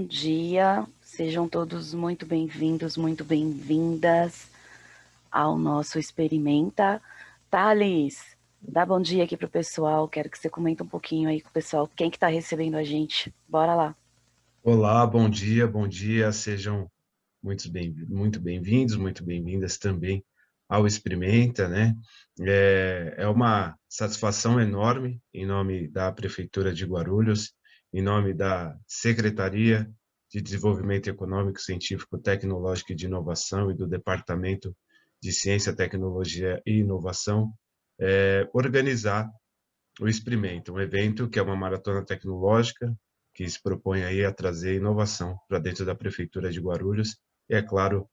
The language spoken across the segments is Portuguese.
dia, sejam todos muito bem-vindos, muito bem-vindas ao nosso Experimenta. Thales, dá bom dia aqui pro pessoal, quero que você comente um pouquinho aí com o pessoal, quem que tá recebendo a gente, bora lá. Olá, bom dia, sejam muito bem-vindos, muito bem-vindas também ao Experimenta, né? É uma satisfação enorme, em nome da Prefeitura de Guarulhos, em nome da Secretaria de Desenvolvimento Econômico, Científico, Tecnológico e de Inovação e do Departamento de Ciência, Tecnologia e Inovação, organizar o Experimenta, um evento que é uma maratona tecnológica, que se propõe aí a trazer inovação para dentro da Prefeitura de Guarulhos e, é claro,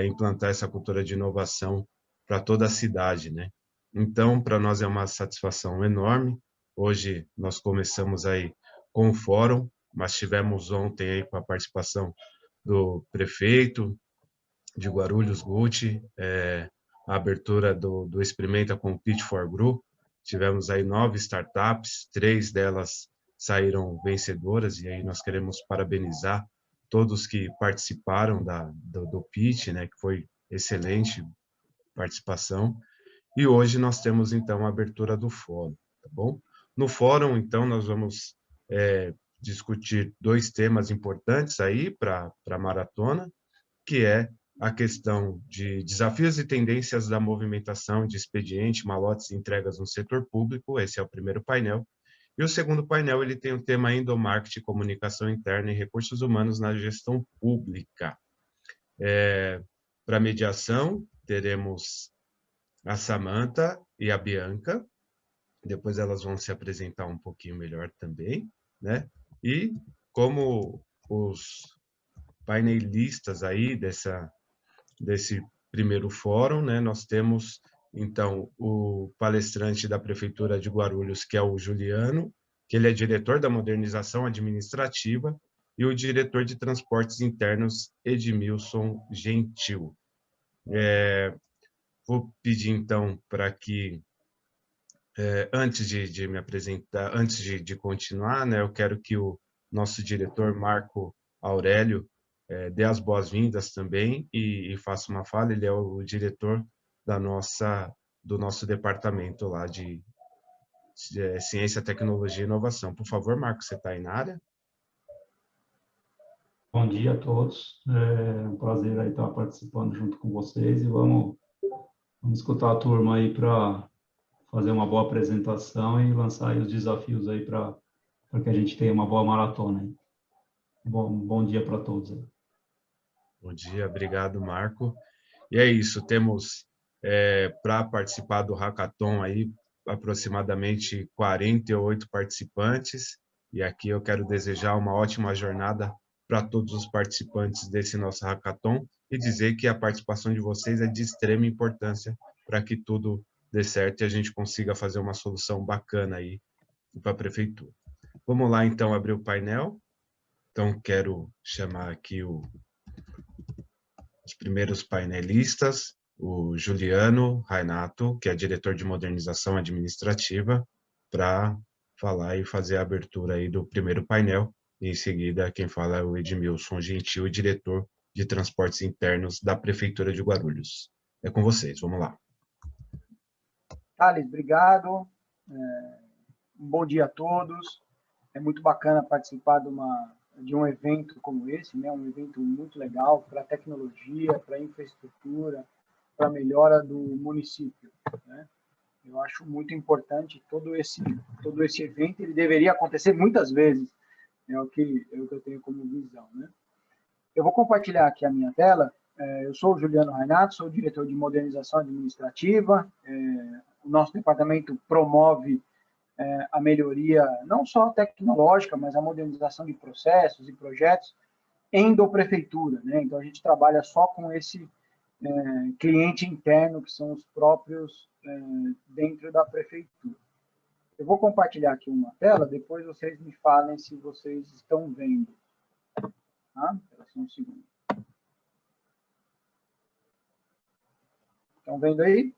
implantar essa cultura de inovação para toda a cidade, né? Então, para nós é uma satisfação enorme. Hoje nós começamos aí com o fórum, mas tivemos ontem aí com a participação do prefeito de Guarulhos, Guti, a abertura do Experimenta com o Pitch for Group. Tivemos aí 9 startups, 3 delas saíram vencedoras, e aí nós queremos parabenizar todos que participaram do pitch, né, que foi excelente participação. E hoje nós temos, então, a abertura do fórum, tá bom? No fórum, então, nós vamos discutir 2 temas importantes aí para a maratona, que é a questão de desafios e tendências da movimentação de expediente, malotes e entregas no setor público. Esse é o primeiro painel. E o segundo painel ele tem o tema endomarketing, comunicação interna e recursos humanos na gestão pública. Para mediação, teremos a Samantha e a Bianca. Depois elas vão se apresentar um pouquinho melhor também, né? E como os painelistas aí desse primeiro fórum, né? Nós temos, então, o palestrante da Prefeitura de Guarulhos, que é o Juliano, que ele é diretor da modernização administrativa, e o diretor de transportes internos, Edmilson Gentil. Vou pedir, então, para que, antes de me apresentar, antes de continuar, né, eu quero que o nosso diretor, Marco Aurélio, dê as boas-vindas também e faça uma fala. Ele é o diretor do nosso departamento lá de Ciência, Tecnologia e Inovação. Por favor, Marco, você está aí na área? Bom dia a todos. É um prazer aí estar participando junto com vocês e vamos escutar a turma aí para fazer uma boa apresentação e lançar aí os desafios aí para que a gente tenha uma boa maratona aí. Bom dia para todos aí. Bom dia, obrigado, Marco. E é isso, temos para participar do Hackathon aí aproximadamente 48 participantes, e aqui eu quero desejar uma ótima jornada para todos os participantes desse nosso Hackathon e dizer que a participação de vocês é de extrema importância para que tudo dê certo e a gente consiga fazer uma solução bacana aí para a prefeitura. Vamos lá, então, abrir o painel. Então, quero chamar aqui os primeiros painelistas, o Juliano Rainato, que é diretor de modernização administrativa, para falar e fazer a abertura aí do primeiro painel. E em seguida, quem fala é o Edmilson Gentil, diretor de transportes internos da Prefeitura de Guarulhos. É com vocês, vamos lá. Thales, obrigado. Um bom dia a todos. É muito bacana participar de um evento como esse, né? Um evento muito legal para a tecnologia, para a infraestrutura, para a melhora do município, né? Eu acho muito importante todo esse evento. Ele deveria acontecer muitas vezes, é o que eu tenho como visão, né? Eu vou compartilhar aqui a minha tela. Eu sou o Juliano Rainato, sou o diretor de modernização administrativa. O nosso departamento promove a melhoria não só tecnológica, mas a modernização de processos e projetos em do prefeitura, né? Então a gente trabalha só com esse cliente interno, que são os próprios dentro da prefeitura. Eu vou compartilhar aqui uma tela, depois vocês me falem se vocês estão vendo. Tá? Só um segundo. Estão vendo aí?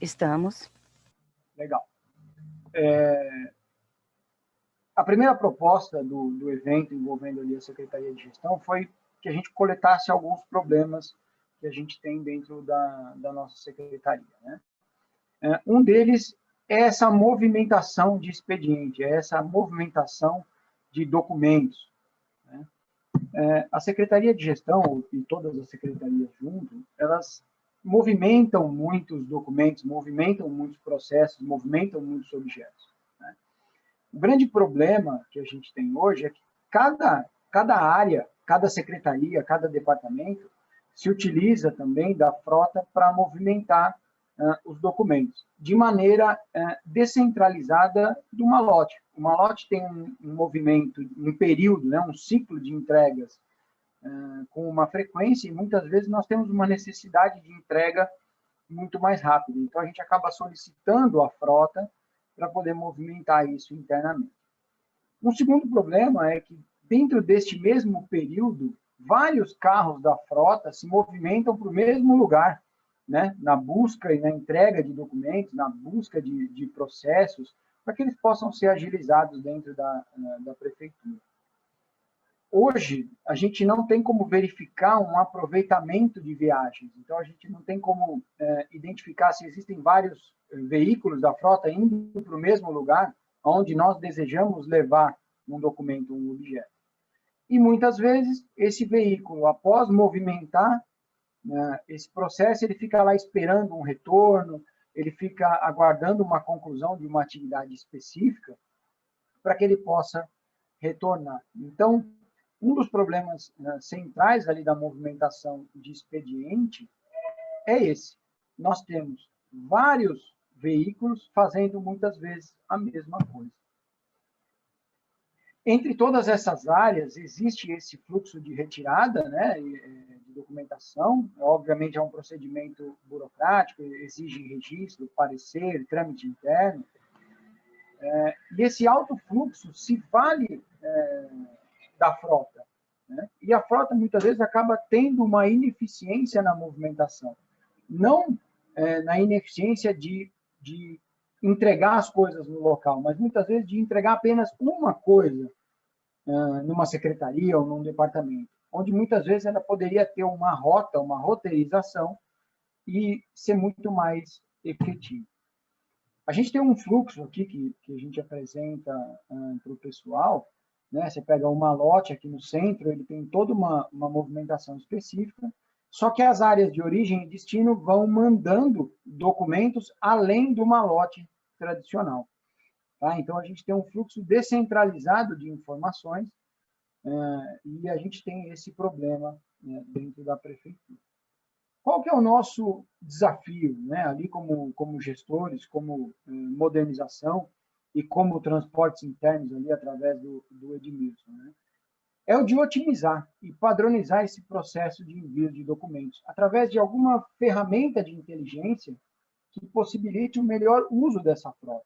Estamos. Legal. A primeira proposta do evento envolvendo ali a Secretaria de Gestão foi que a gente coletasse alguns problemas que a gente tem dentro da nossa secretaria, né? Um deles é essa movimentação de expediente, é essa movimentação de documentos, né? A Secretaria de Gestão, e todas as secretarias junto, elas movimentam muitos documentos, movimentam muitos processos, movimentam muitos objetos, né? O grande problema que a gente tem hoje é que cada área, cada secretaria, cada departamento se utiliza também da frota para movimentar os documentos, de maneira descentralizada do malote. O malote tem um movimento, um período, né, um ciclo de entregas com uma frequência, e muitas vezes nós temos uma necessidade de entrega muito mais rápida. Então, a gente acaba solicitando a frota para poder movimentar isso internamente. Um segundo problema é que, dentro deste mesmo período, vários carros da frota se movimentam para o mesmo lugar, né? Na busca e na entrega de documentos, na busca de processos, para que eles possam ser agilizados dentro da prefeitura. Hoje, a gente não tem como verificar um aproveitamento de viagens, então a gente não tem como identificar se existem vários veículos da frota indo para o mesmo lugar onde nós desejamos levar um documento, um objeto. E muitas vezes, esse veículo, após movimentar esse processo, ele fica lá esperando um retorno, ele fica aguardando uma conclusão de uma atividade específica para que ele possa retornar. Então, um dos problemas centrais ali da movimentação de expediente é esse. Nós temos vários veículos fazendo muitas vezes a mesma coisa. Entre todas essas áreas, existe esse fluxo de retirada, né, de documentação. Obviamente, é um procedimento burocrático, exige registro, parecer, trâmite interno. E esse alto fluxo se vale da frota, né? E a frota, muitas vezes, acaba tendo uma ineficiência na movimentação. Não na ineficiência de entregar as coisas no local, mas muitas vezes de entregar apenas uma coisa numa secretaria ou num departamento, onde muitas vezes ela poderia ter uma rota, uma roteirização e ser muito mais efetiva. A gente tem um fluxo aqui que a gente apresenta para o pessoal, né? Você pega o malote aqui no centro, ele tem toda uma movimentação específica, só que as áreas de origem e destino vão mandando documentos além do malote tradicional. Tá? Então, a gente tem um fluxo descentralizado de informações e a gente tem esse problema dentro da prefeitura. Qual que é o nosso desafio, né? Ali como gestores, como modernização e como transportes internos ali através do Edmilson, né? É o de otimizar e padronizar esse processo de envio de documentos através de alguma ferramenta de inteligência que possibilite o melhor uso dessa frota.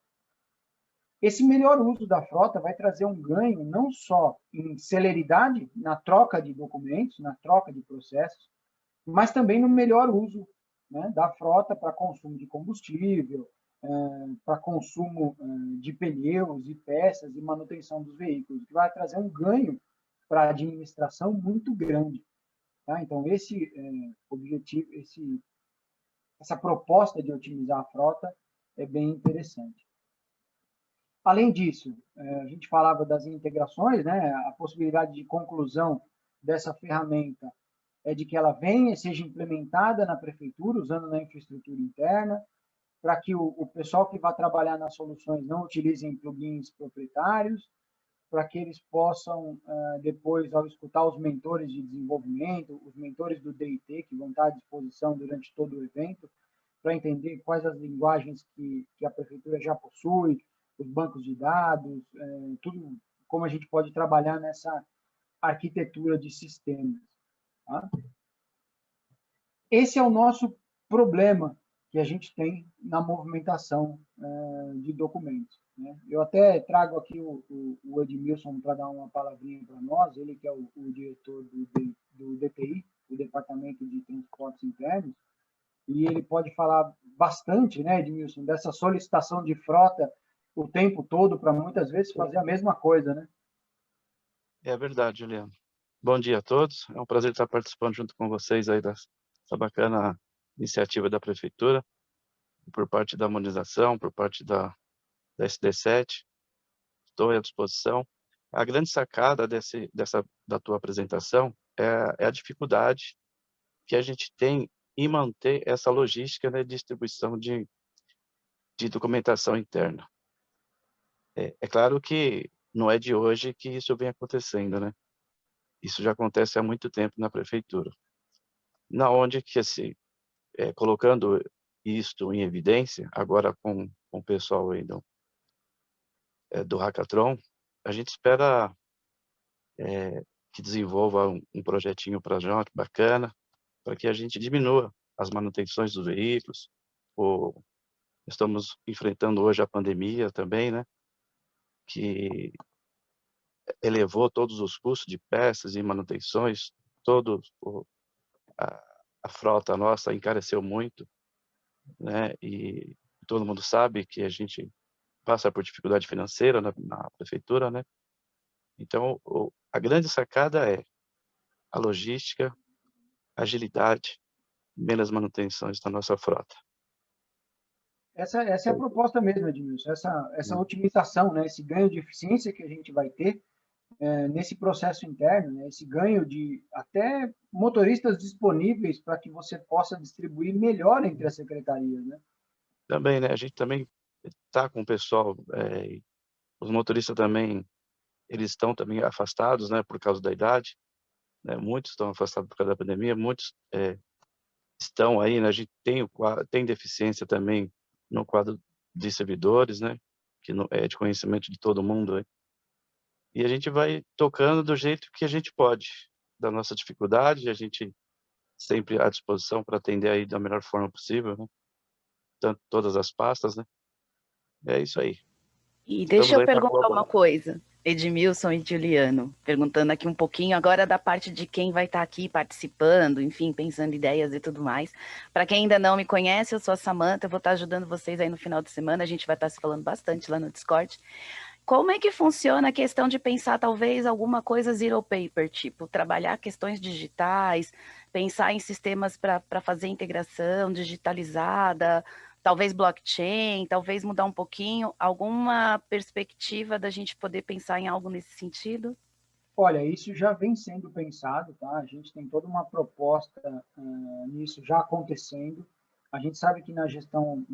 Esse melhor uso da frota vai trazer um ganho não só em celeridade na troca de documentos, na troca de processos, mas também no melhor uso, né, da frota para consumo de combustível, para consumo de pneus e peças e manutenção dos veículos, que vai trazer um ganho para a administração muito grande. Tá? Então, esse objetivo, essa proposta de otimizar a frota é bem interessante. Além disso, a gente falava das integrações, né? A possibilidade de conclusão dessa ferramenta é de que ela venha e seja implementada na prefeitura, usando na infraestrutura interna, para que o pessoal que vai trabalhar nas soluções não utilizem plugins proprietários, para que eles possam, depois, ao escutar os mentores de desenvolvimento, os mentores do DIT, que vão estar à disposição durante todo o evento, para entender quais as linguagens que a prefeitura já possui, os bancos de dados, tudo como a gente pode trabalhar nessa arquitetura de sistemas. Tá? Esse é o nosso problema que a gente tem na movimentação de documentos, né? Eu até trago aqui o Edmilson para dar uma palavrinha para nós, ele que é o diretor do DTI, o Departamento de Transportes Internos, e ele pode falar bastante, né, Edmilson, dessa solicitação de frota o tempo todo para muitas vezes fazer a mesma coisa, né? É verdade, Juliano. Bom dia a todos. É um prazer estar participando junto com vocês aí dessa bacana iniciativa da Prefeitura, por parte da harmonização, por parte da SD7. Estou à disposição. A grande sacada da tua apresentação é a dificuldade que a gente tem em manter essa logística de distribuição de documentação interna. É claro que não é de hoje que isso vem acontecendo, né? Isso já acontece há muito tempo na prefeitura. Na onde que colocando isto em evidência, agora com o pessoal aí do Hackathon, a gente espera que desenvolva um projetinho para nós bacana, para que a gente diminua as manutenções dos veículos. Estamos enfrentando hoje a pandemia também, né? Que elevou todos os custos de peças e manutenções, a frota nossa encareceu muito, né? E todo mundo sabe que a gente passa por dificuldade financeira na prefeitura, né? Então, a grande sacada é a logística, agilidade, menos manutenções da nossa frota. Essa é a proposta mesmo, Edmilson, essa otimização, né, esse ganho de eficiência que a gente vai ter nesse processo interno, né, esse ganho de até motoristas disponíveis para que você possa distribuir melhor entre as secretarias, né? Também, né, a gente também está com o pessoal, os motoristas também, eles estão também afastados, né, por causa da idade, né, muitos estão afastados por causa da pandemia, muitos estão aí, né, a gente tem deficiência também no quadro de servidores, né, que é de conhecimento de todo mundo, né? E a gente vai tocando do jeito que a gente pode, da nossa dificuldade, a gente sempre à disposição para atender aí da melhor forma possível, né? Tanto todas as pastas, né? É isso aí. E deixa eu perguntar uma coisa, Edmilson e Juliano, perguntando aqui um pouquinho agora da parte de quem vai estar aqui participando, enfim, pensando ideias e tudo mais. Para quem ainda não me conhece, eu sou a Samantha, eu vou estar ajudando vocês aí no final de semana, a gente vai estar se falando bastante lá no Discord. Como é que funciona a questão de pensar talvez alguma coisa zero paper, tipo trabalhar questões digitais, pensar em sistemas para fazer integração digitalizada, talvez blockchain, talvez mudar um pouquinho, alguma perspectiva da gente poder pensar em algo nesse sentido? Olha, isso já vem sendo pensado, tá? A gente tem toda uma proposta nisso já acontecendo. A gente sabe que na gestão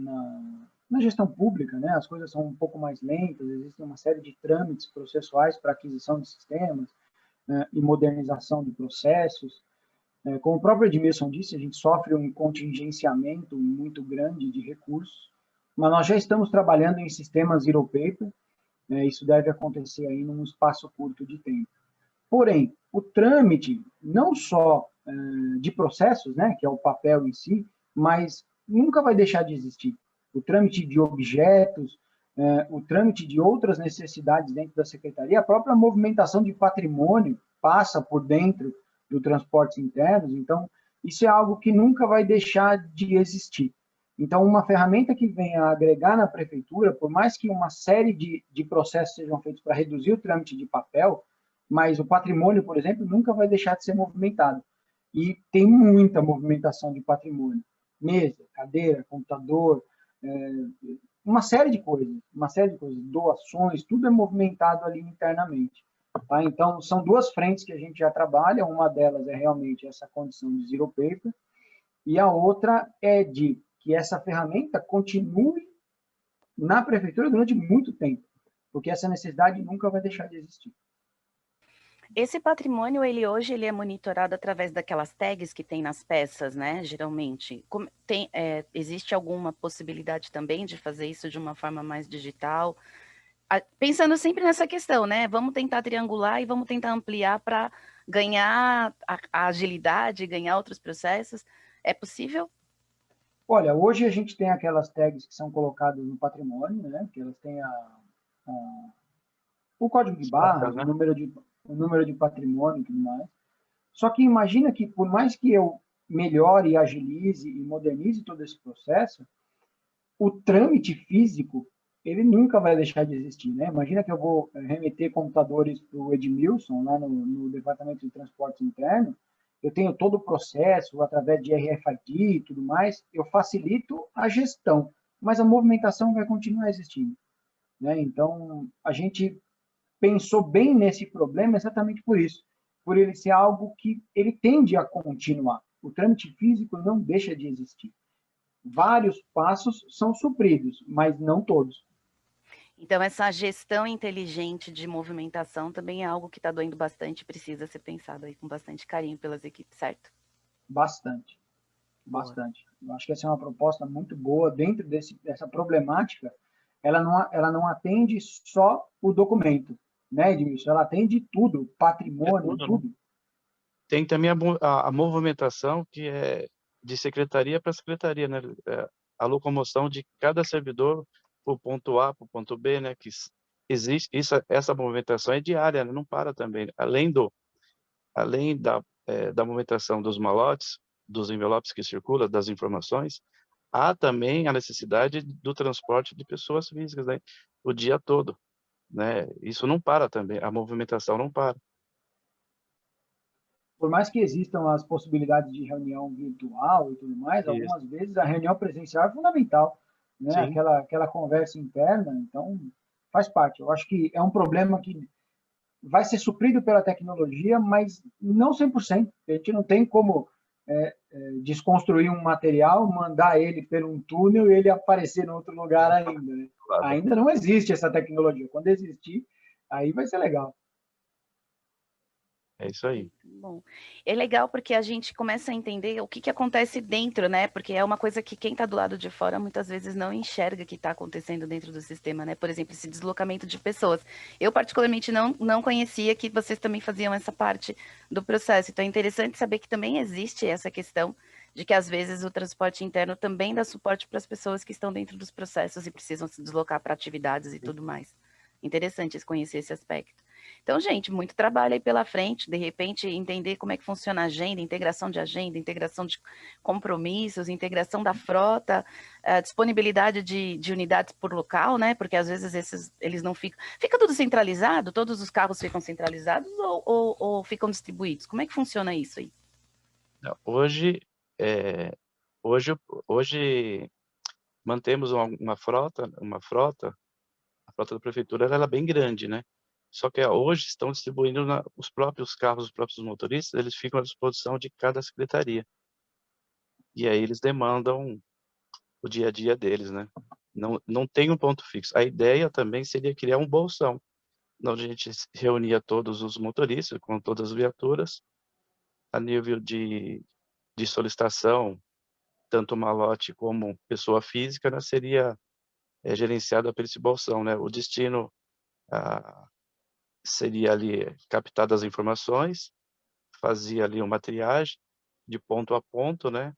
pública, né, as coisas são um pouco mais lentas, existem uma série de trâmites processuais para aquisição de sistemas, né, e modernização de processos. Como o próprio Edmilson disse, a gente sofre um contingenciamento muito grande de recursos, mas nós já estamos trabalhando em sistemas zero paper, né, isso deve acontecer aí num espaço curto de tempo. Porém, o trâmite, não só de processos, né, que é o papel em si, mas nunca vai deixar de existir. O trâmite de objetos, o trâmite de outras necessidades dentro da secretaria, a própria movimentação de patrimônio passa por dentro do transportes internos, então isso é algo que nunca vai deixar de existir. Então, uma ferramenta que venha a agregar na prefeitura, por mais que uma série de processos sejam feitos para reduzir o trâmite de papel, mas o patrimônio, por exemplo, nunca vai deixar de ser movimentado. E tem muita movimentação de patrimônio. Mesa, cadeira, computador, uma série de coisas, doações, tudo é movimentado ali internamente. Tá? Então, são duas frentes que a gente já trabalha, uma delas é realmente essa condição de zero paper, e a outra é de que essa ferramenta continue na prefeitura durante muito tempo, porque essa necessidade nunca vai deixar de existir. Esse patrimônio, hoje é monitorado através daquelas tags que tem nas peças, né? Geralmente. Existe alguma possibilidade também de fazer isso de uma forma mais digital? Pensando sempre nessa questão, né? Vamos tentar triangular e vamos tentar ampliar para ganhar a agilidade, ganhar outros processos. É possível? Olha, hoje a gente tem aquelas tags que são colocadas no patrimônio, né? Que elas têm o código de barras, o número de patrimônio e tudo mais. Só que imagina que, por mais que eu melhore e agilize e modernize todo esse processo, o trâmite físico, ele nunca vai deixar de existir, né? Imagina que eu vou remeter computadores para o Edmilson, lá no Departamento de Transporte Interno, eu tenho todo o processo através de RFID e tudo mais, eu facilito a gestão, mas a movimentação vai continuar existindo, né? Então, a gente pensou bem nesse problema exatamente por isso, por ele ser algo que ele tende a continuar. O trâmite físico não deixa de existir. Vários passos são supridos, mas não todos. Então, essa gestão inteligente de movimentação também é algo que está doendo bastante e precisa ser pensado aí com bastante carinho pelas equipes, certo? Bastante, bastante. Eu acho que essa é uma proposta muito boa dentro dessa problemática. Ela não atende só o documento, né, Edmilson? Ela atende tudo, patrimônio, tudo, né? tudo. Tem também a movimentação que é de secretaria para secretaria, né? A locomoção de cada servidor para o ponto A, para o ponto B, né? Que existe essa movimentação é diária, né? Não para também. Além da movimentação dos malotes, dos envelopes que circulam, das informações, há também a necessidade do transporte de pessoas físicas, né? O dia todo, né? Isso não para também. A movimentação não para. Por mais que existam as possibilidades de reunião virtual e tudo mais, Isso. algumas vezes a reunião presencial é fundamental, né? Sim. Aquela conversa interna, então faz parte. Eu acho que é um problema que vai ser suprido pela tecnologia, mas não 100%. A gente não tem como desconstruir um material, mandar ele por um túnel e ele aparecer em outro lugar ainda, né? Claro. Ainda não existe essa tecnologia. Quando existir, aí vai ser legal. É isso aí. Bom, é legal porque a gente começa a entender o que acontece dentro, né? Porque é uma coisa que quem está do lado de fora muitas vezes não enxerga que está acontecendo dentro do sistema, né? Por exemplo, esse deslocamento de pessoas. Eu, particularmente, não conhecia que vocês também faziam essa parte do processo. Então, é interessante saber que também existe essa questão de que, às vezes, o transporte interno também dá suporte para as pessoas que estão dentro dos processos e precisam se deslocar para atividades e tudo mais. Interessante conhecer esse aspecto. Então, gente, muito trabalho aí pela frente, de repente entender como é que funciona a agenda, integração de compromissos, integração da frota, a disponibilidade de unidades por local, né? Porque às vezes eles não ficam... Fica tudo centralizado? Todos os carros ficam centralizados ou ficam distribuídos? Como é que funciona isso aí? Hoje, hoje mantemos uma frota, a frota da prefeitura ela é bem grande, né? Só que hoje estão distribuindo os próprios carros, os próprios motoristas, eles ficam à disposição de cada secretaria. E aí eles demandam o dia a dia deles, né? Não tem um ponto fixo. A ideia também seria criar um bolsão, onde a gente reunia todos os motoristas com todas as viaturas, a nível de solicitação, tanto malote como pessoa física, né, seria gerenciada por esse bolsão, né? O destino seria ali captadas as informações, fazia ali uma triagem de ponto a ponto, né?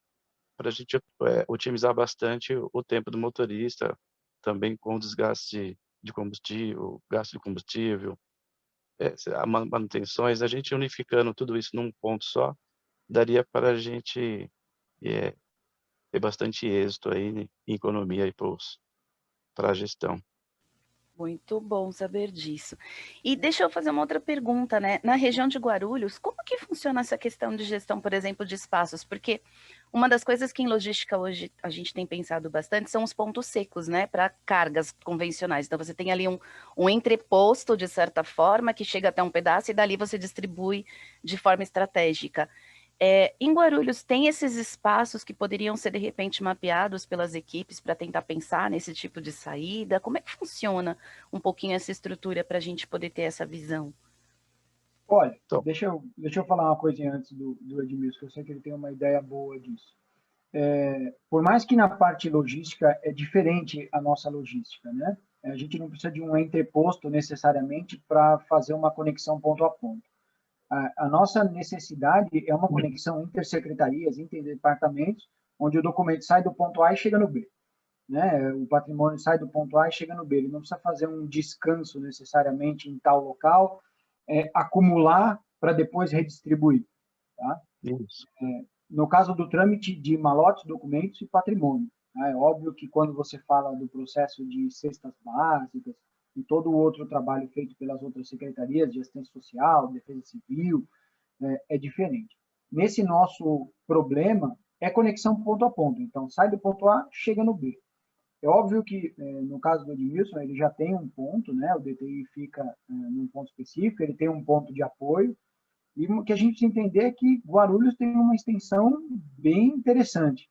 Para a gente otimizar bastante o tempo do motorista, também com o desgaste de combustível, gasto de combustível, manutenções, a gente unificando tudo isso num ponto só, daria para a gente ter bastante êxito aí em economia aí para a gestão. Muito bom saber disso. E deixa eu fazer uma outra pergunta, né? Na região de Guarulhos, como que funciona essa questão de gestão, por exemplo, de espaços? Porque uma das coisas que em logística hoje a gente tem pensado bastante são os pontos secos, né? Para cargas convencionais. Então você tem ali um entreposto, de certa forma, que chega até um pedaço e dali você distribui de forma estratégica. Em Guarulhos, tem esses espaços que poderiam ser, de repente, mapeados pelas equipes para tentar pensar nesse tipo de saída? Como é que funciona um pouquinho essa estrutura para a gente poder ter essa visão? Olha, Então, deixa eu falar uma coisinha antes do Edmilson, que eu sei que ele tem uma ideia boa disso. Por mais que na parte logística é diferente a nossa logística, né? A gente não precisa de um entreposto necessariamente para fazer uma conexão ponto a ponto. A nossa necessidade é uma conexão intersecretarias, interdepartamentos, onde o documento sai do ponto A e chega no B. Né? O patrimônio sai do ponto A e chega no B. Ele não precisa fazer um descanso necessariamente em tal local, acumular para depois redistribuir. Tá? isso. no caso do trâmite de malotes, documentos e patrimônio. É óbvio que quando você fala do processo de cestas básicas e todo o outro trabalho feito pelas outras secretarias de assistência social, defesa civil, é diferente. Nesse nosso problema, é conexão ponto a ponto. Então, sai do ponto A, chega no B. É óbvio que, no caso do Edmilson, ele já tem um ponto, né? O DTI fica num ponto específico, ele tem um ponto de apoio, e o que a gente precisa entender é que Guarulhos tem uma extensão bem interessante,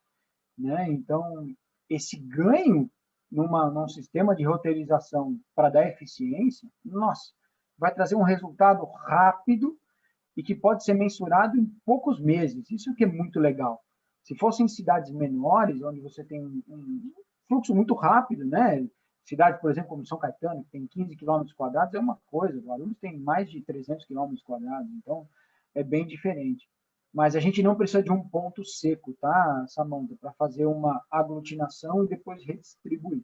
né? Então, esse ganho num sistema de roteirização para dar eficiência, nossa, vai trazer um resultado rápido e que pode ser mensurado em poucos meses. Isso que é muito legal. Se fossem cidades menores, onde você tem um fluxo muito rápido, né? Cidade, por exemplo, como São Caetano, que tem 15 quilômetros quadrados, é uma coisa. Guarulhos tem mais de 300 quilômetros quadrados, então é bem diferente. Mas a gente não precisa de um ponto seco, tá, Samanta, para fazer uma aglutinação e depois redistribuir.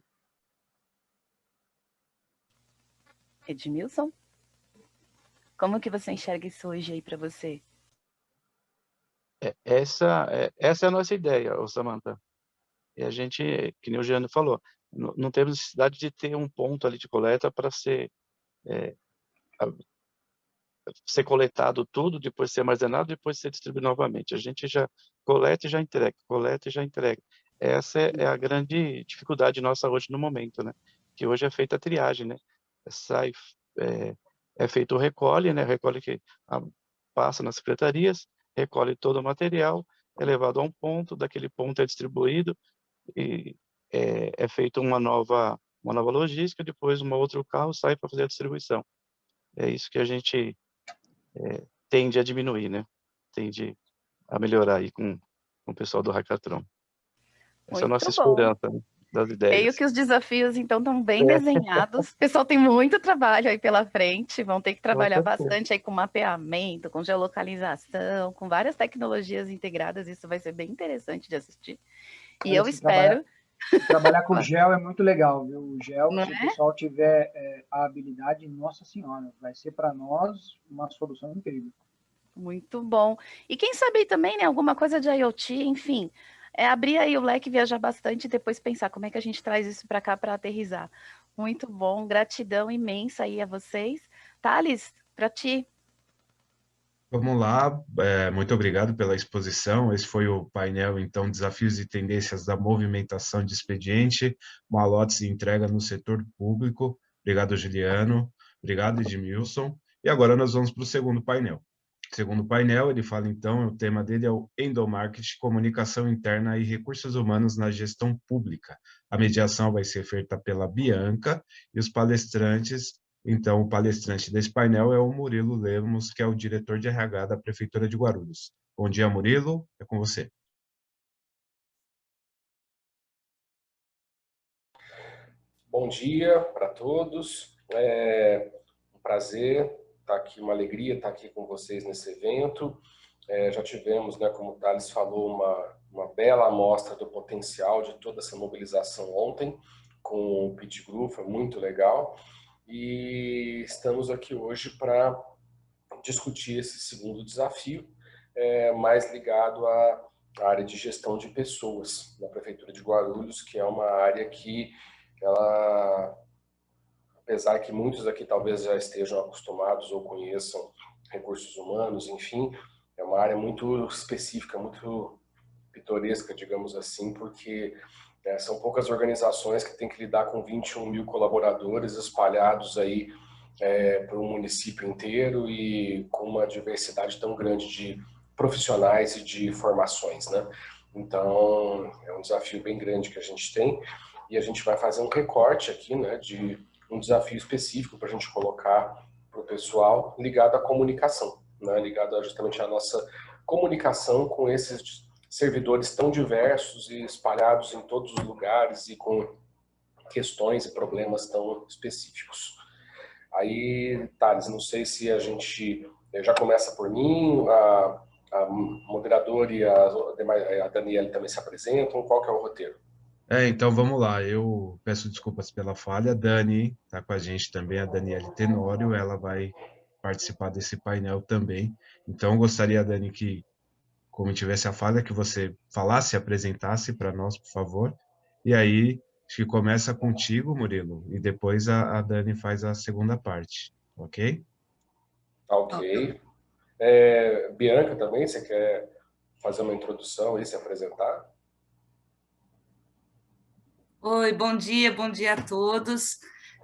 Edmilson? Como que você enxerga isso hoje aí para você? Essa é a nossa ideia, Samantha. E a gente, que nem o Giano falou, não temos necessidade de ter um ponto ali de coleta para ser coletado tudo, depois ser armazenado, depois ser distribuído novamente. A gente já coleta e já entrega, coleta e já entrega. Essa é a grande dificuldade nossa hoje no momento, né? Que hoje é feita a triagem, né? É feito o recolhe, né? Recolhe que passa nas secretarias, recolhe todo o material, é levado a um ponto, daquele ponto é distribuído e é feita uma nova logística, depois um outro carro sai para fazer a distribuição. É isso que a gente tende a diminuir, né? Tende a melhorar aí com o pessoal do Hackathon. Essa é a nossa Muito bom. esperança, né? Das Creio ideias. que os desafios, então, estão bem desenhados. O pessoal tem muito trabalho aí pela frente, vão ter que trabalhar bastante aí com mapeamento, com geolocalização, com várias tecnologias integradas. Isso vai ser bem interessante de assistir. E eu espero... Trabalhar com gel é muito legal, viu? O gel, Não se é? o pessoal tiver a habilidade, nossa senhora, vai ser para nós uma solução incrível. Muito bom. E quem sabe também, né, alguma coisa de IoT, enfim, abrir aí o leque, viajar bastante e depois pensar como é que a gente traz isso para cá para aterrizar. Muito bom, gratidão imensa aí a vocês. Thales, para ti. Vamos lá, muito obrigado pela exposição. Esse foi o painel, então, Desafios e Tendências da Movimentação de Expediente, Malotes e Entrega no Setor Público. Obrigado, Juliano. Obrigado, Edmilson. E agora nós vamos para o segundo painel. O segundo painel, ele fala, então, o tema dele é o Endomarketing, Comunicação Interna e Recursos Humanos na Gestão Pública. A mediação vai ser feita pela Bianca e os palestrantes. Então, o palestrante desse painel é o Murilo Lemos, que é o diretor de RH da Prefeitura de Guarulhos. Bom dia, Murilo, é com você. Bom dia para todos, é um prazer estar aqui, uma alegria estar aqui com vocês nesse evento. Já tivemos, né, como o Thales falou, uma bela amostra do potencial de toda essa mobilização ontem, com o Pitch Group, foi muito legal. E estamos aqui hoje para discutir esse segundo desafio, mais ligado à área de gestão de pessoas na Prefeitura de Guarulhos, que é uma área que ela, apesar que muitos aqui talvez já estejam acostumados ou conheçam recursos humanos, enfim, é uma área muito específica, muito pitoresca, digamos assim, porque são poucas organizações que têm que lidar com 21 mil colaboradores espalhados aí por um município inteiro e com uma diversidade tão grande de profissionais e de formações, né? Então, é um desafio bem grande que a gente tem e a gente vai fazer um recorte aqui, né, de um desafio específico para a gente colocar para o pessoal ligado à comunicação, né, ligado justamente à nossa comunicação com esses servidores tão diversos e espalhados em todos os lugares e com questões e problemas tão específicos. Aí, Thales, não sei se a gente já começa por mim, a moderadora e a Daniela também se apresentam, qual que é o roteiro? Então vamos lá, eu peço desculpas pela falha, a Dani está com a gente também, a Daniele Tenório, ela vai participar desse painel também. Então, gostaria, Dani, que como tivesse a falha, que você falasse, apresentasse para nós, por favor. E aí, acho que começa contigo, Murilo, e depois a Dani faz a segunda parte, ok? Ok. Bianca também, você quer fazer uma introdução e se apresentar? Oi, bom dia a todos.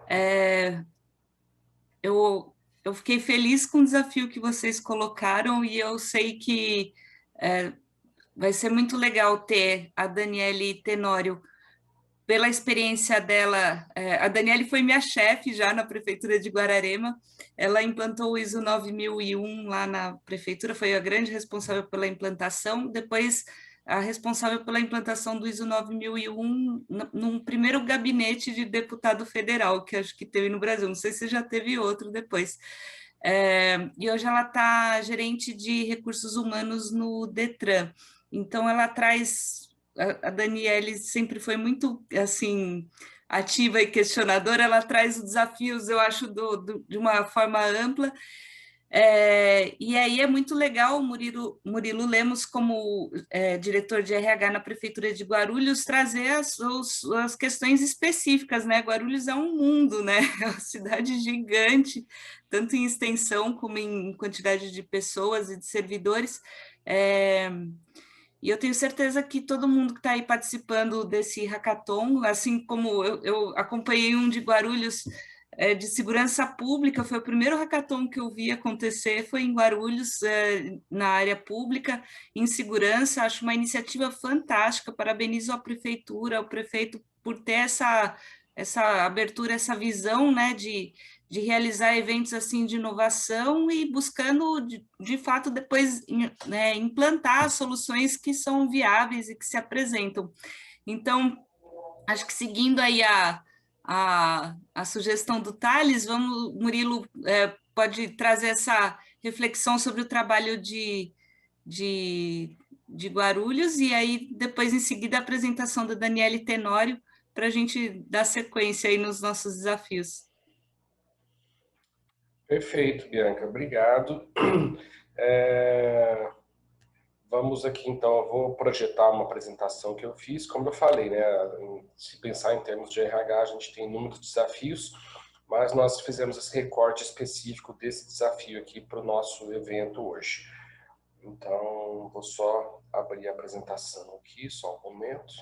É, eu fiquei feliz com o desafio que vocês colocaram e eu sei que vai ser muito legal ter a Daniele Tenório pela experiência dela. A Daniele foi minha chefe já na Prefeitura de Guararema, ela implantou o ISO 9001 lá na Prefeitura, foi a grande responsável pela implantação, depois a responsável pela implantação do ISO 9001 num primeiro gabinete de deputado federal, que acho que teve no Brasil, não sei se já teve outro depois. E hoje ela está gerente de recursos humanos no Detran, então ela traz... A Daniele sempre foi muito, assim, ativa e questionadora, ela traz os desafios, eu acho, de uma forma ampla, e aí é muito legal o Murilo Lemos, como diretor de RH na Prefeitura de Guarulhos, trazer as questões específicas, né? Guarulhos é um mundo, né? É uma cidade gigante, tanto em extensão como em quantidade de pessoas e de servidores, e eu tenho certeza que todo mundo que está aí participando desse hackathon, assim como eu acompanhei um de Guarulhos, de segurança pública, foi o primeiro hackathon que eu vi acontecer, foi em Guarulhos, na área pública, em segurança, acho uma iniciativa fantástica, parabenizo a prefeitura, o prefeito por ter essa abertura, essa visão, né, de realizar eventos assim de inovação e buscando, de fato, depois implantar soluções que são viáveis e que se apresentam. Então, acho que seguindo aí a sugestão do Thales, Murilo pode trazer essa reflexão sobre o trabalho de Guarulhos, e aí depois, em seguida, a apresentação da Daniele Tenório, para a gente dar sequência aí nos nossos desafios. Perfeito, Bianca, obrigado. Vamos aqui, então, eu vou projetar uma apresentação que eu fiz. Como eu falei, né, se pensar em termos de RH, a gente tem inúmeros desafios, mas nós fizemos esse recorte específico desse desafio aqui para o nosso evento hoje. Então, vou só abrir a apresentação aqui, só um momento.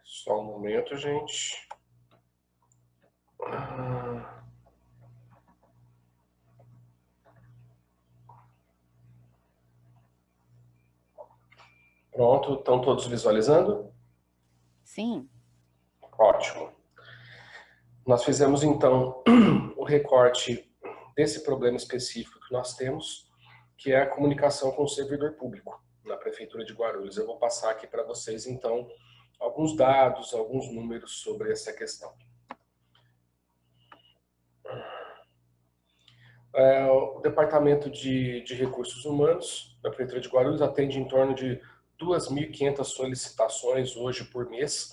Só um momento, gente. Pronto, estão todos visualizando? Sim. Ótimo. Nós fizemos, então, o recorte desse problema específico que nós temos, que é a comunicação com o servidor público na Prefeitura de Guarulhos. Eu vou passar aqui para vocês, então, alguns dados, alguns números sobre essa questão. O Departamento de Recursos Humanos da Prefeitura de Guarulhos atende em torno de 2.500 solicitações hoje por mês,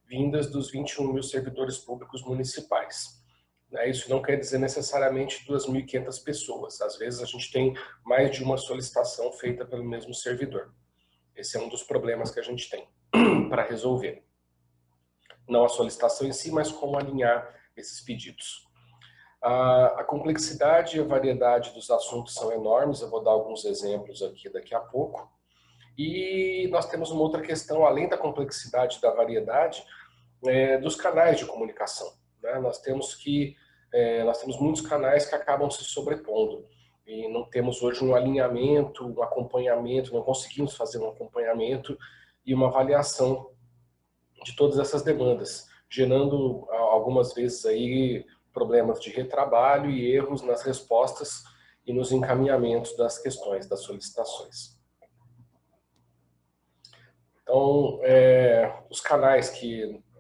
vindas dos 21 mil servidores públicos municipais. Isso não quer dizer necessariamente 2.500 pessoas. Às vezes a gente tem mais de uma solicitação feita pelo mesmo servidor. Esse é um dos problemas que a gente tem para resolver. Não a solicitação em si, mas como alinhar esses pedidos. A complexidade e a variedade dos assuntos são enormes, eu vou dar alguns exemplos aqui daqui a pouco. E nós temos uma outra questão, além da complexidade e da variedade, dos canais de comunicação. Né? Nós temos muitos canais que acabam se sobrepondo e não temos hoje um alinhamento, um acompanhamento, não conseguimos fazer um acompanhamento e uma avaliação de todas essas demandas, gerando algumas vezes aí problemas de retrabalho e erros nas respostas e nos encaminhamentos das questões, das solicitações. Então, os canais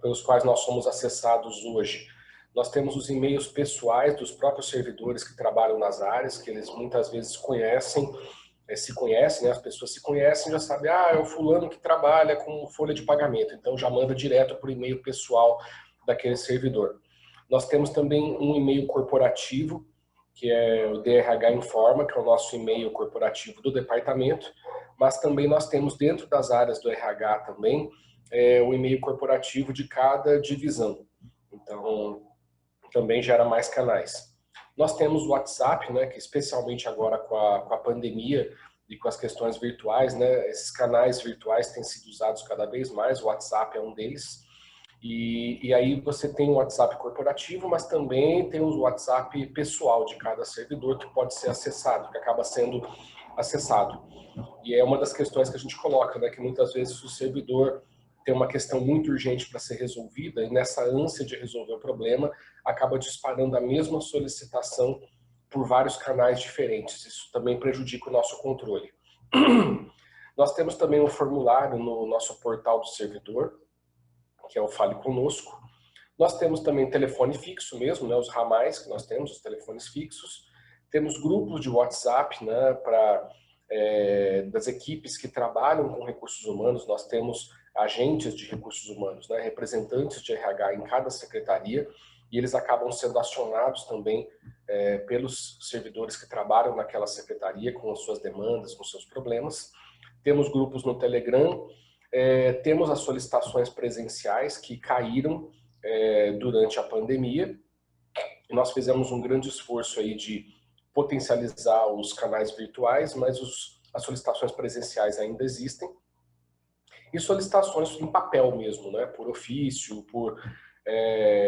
pelos quais nós somos acessados hoje, Nós temos os e-mails pessoais dos próprios servidores que trabalham nas áreas, que eles muitas vezes se conhecem, né? As pessoas se conhecem, já sabem, é o fulano que trabalha com folha de pagamento, então já manda direto para o e-mail pessoal daquele servidor. Nós temos também um e-mail corporativo, que é o DRH Informa, que é o nosso e-mail corporativo do departamento, mas também nós temos dentro das áreas do RH também o e-mail corporativo de cada divisão. Então, também gera mais canais. Nós temos o WhatsApp, né, que especialmente agora com a pandemia e com as questões virtuais, né, esses canais virtuais têm sido usados cada vez mais, o WhatsApp é um deles. E aí você tem o WhatsApp corporativo, mas também tem o WhatsApp pessoal de cada servidor que pode ser acessado, que acaba sendo acessado. E é uma das questões que a gente coloca, né, que muitas vezes o servidor tem uma questão muito urgente para ser resolvida e nessa ânsia de resolver o problema, acaba disparando a mesma solicitação por vários canais diferentes. Isso também prejudica o nosso controle. Nós temos também um formulário no nosso portal do servidor, que é o Fale Conosco. Nós temos também telefone fixo mesmo, né, os ramais que nós temos, os telefones fixos. Temos grupos de WhatsApp, né, das equipes que trabalham com recursos humanos. Nós temos agentes de recursos humanos, né, representantes de RH em cada secretaria, e eles acabam sendo acionados também pelos servidores que trabalham naquela secretaria com as suas demandas, com seus problemas. Temos grupos no Telegram, temos as solicitações presenciais que caíram durante a pandemia. E nós fizemos um grande esforço aí de potencializar os canais virtuais, mas as solicitações presenciais ainda existem. E solicitações em papel mesmo, né? Por ofício, por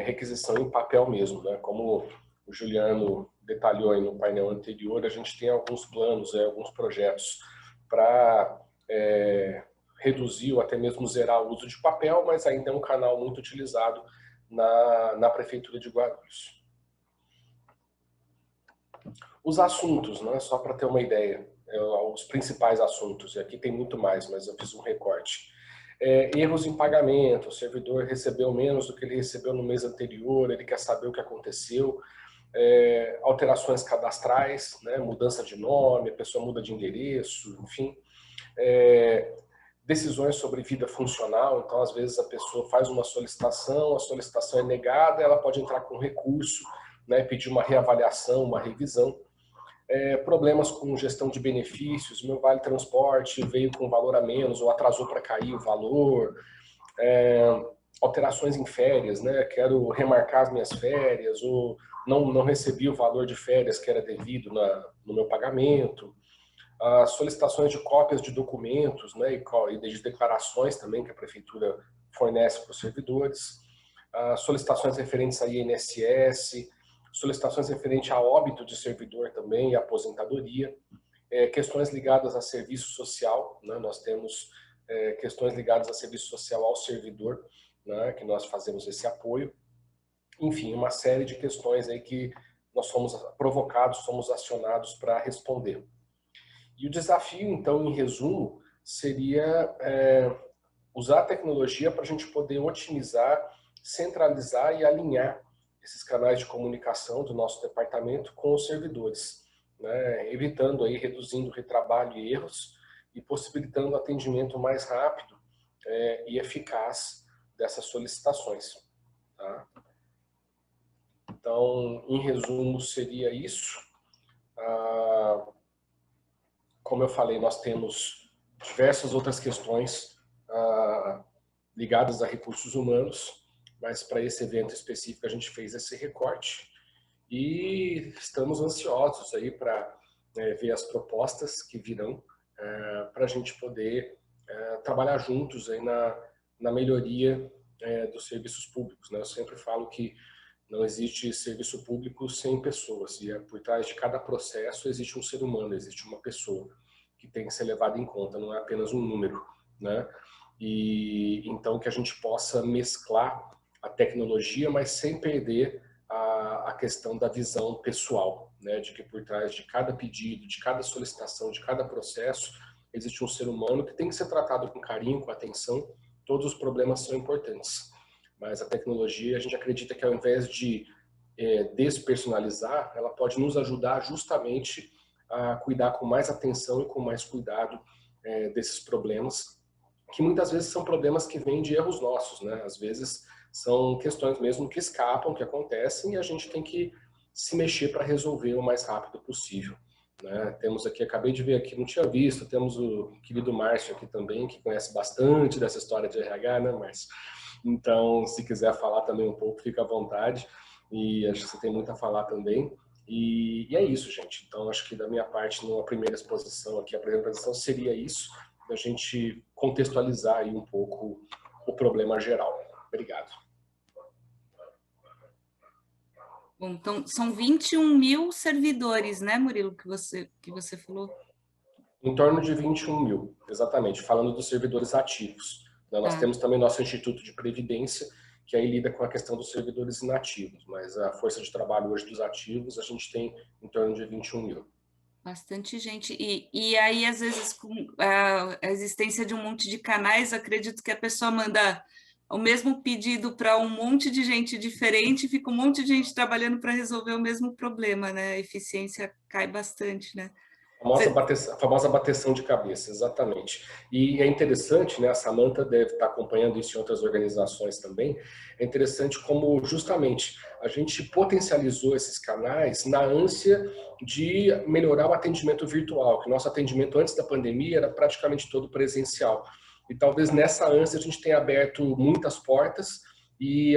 requisição em papel mesmo, né? Como o Juliano detalhou aí no painel anterior, a gente tem alguns planos, alguns projetos para reduzir ou até mesmo zerar o uso de papel, mas ainda é um canal muito utilizado na Prefeitura de Guarulhos. Os assuntos, né? Só para ter uma ideia, os principais assuntos, e aqui tem muito mais, mas eu fiz um recorte. Erros em pagamento, o servidor recebeu menos do que ele recebeu no mês anterior, ele quer saber o que aconteceu. Alterações cadastrais, né? Mudança de nome, a pessoa muda de endereço, enfim. Decisões sobre vida funcional, então às vezes a pessoa faz uma solicitação, a solicitação é negada, ela pode entrar com recurso, né? Pedir uma reavaliação, uma revisão. Problemas com gestão de benefícios, meu vale transporte veio com valor a menos ou atrasou para cair o valor, alterações em férias, né? Quero remarcar as minhas férias ou não recebi o valor de férias que era devido no meu pagamento, as solicitações de cópias de documentos, né? E de declarações também que a Prefeitura fornece para os servidores, as solicitações referentes a INSS, solicitações referentes a óbito de servidor também, e aposentadoria, questões ligadas a serviço social, né? Nós temos questões ligadas a serviço social ao servidor, né? Que nós fazemos esse apoio. Enfim, uma série de questões aí que nós somos provocados, somos acionados para responder. E o desafio, então, em resumo, seria usar a tecnologia para a gente poder otimizar, centralizar e alinhar esses canais de comunicação do nosso departamento com os servidores, né? Evitando aí, reduzindo o retrabalho e erros e possibilitando o atendimento mais rápido e eficaz dessas solicitações. Tá? Então, em resumo, seria isso. Como eu falei, nós temos diversas outras questões ligadas a recursos humanos, mas para esse evento específico a gente fez esse recorte e estamos ansiosos aí para ver as propostas que virão para a gente poder trabalhar juntos aí na melhoria dos serviços públicos, né? Eu sempre falo que não existe serviço público sem pessoas e por trás de cada processo existe um ser humano, existe uma pessoa que tem que ser levada em conta, não é apenas um número, né? E então que a gente possa mesclar a tecnologia, mas sem perder a questão da visão pessoal, né? De que por trás de cada pedido, de cada solicitação, de cada processo, existe um ser humano que tem que ser tratado com carinho, com atenção. Todos os problemas são importantes, mas a tecnologia, a gente acredita que ao invés de despersonalizar, ela pode nos ajudar justamente a cuidar com mais atenção e com mais cuidado desses problemas, que muitas vezes são problemas que vêm de erros nossos, né? Às vezes são questões mesmo que escapam, que acontecem, e a gente tem que se mexer para resolver o mais rápido possível, né? Temos aqui, acabei de ver aqui, não tinha visto, temos o querido Márcio aqui também, que conhece bastante dessa história de RH, né, Márcio? Então, se quiser falar também um pouco, fica à vontade, e acho que você tem muito a falar também. E é isso, gente. Então, acho que da minha parte, numa primeira exposição aqui, a apresentação seria isso, a gente contextualizar aí um pouco o problema geral. Obrigado. Bom, então, são 21 mil servidores, né, Murilo, que você falou? Em torno de 21 mil, exatamente, falando dos servidores ativos. Nós temos também nosso Instituto de Previdência, que aí lida com a questão dos servidores inativos, mas a força de trabalho hoje dos ativos, a gente tem em torno de 21 mil. Bastante gente. E aí, às vezes, com a existência de um monte de canais, acredito que a pessoa manda o mesmo pedido para um monte de gente diferente, fica um monte de gente trabalhando para resolver o mesmo problema, né? A eficiência cai bastante, né? A famosa bateção de cabeça, exatamente. E é interessante, né, a Samantha deve estar acompanhando isso em outras organizações também, é interessante como justamente a gente potencializou esses canais na ânsia de melhorar o atendimento virtual, que nosso atendimento antes da pandemia era praticamente todo presencial. E talvez nessa ânsia a gente tenha aberto muitas portas e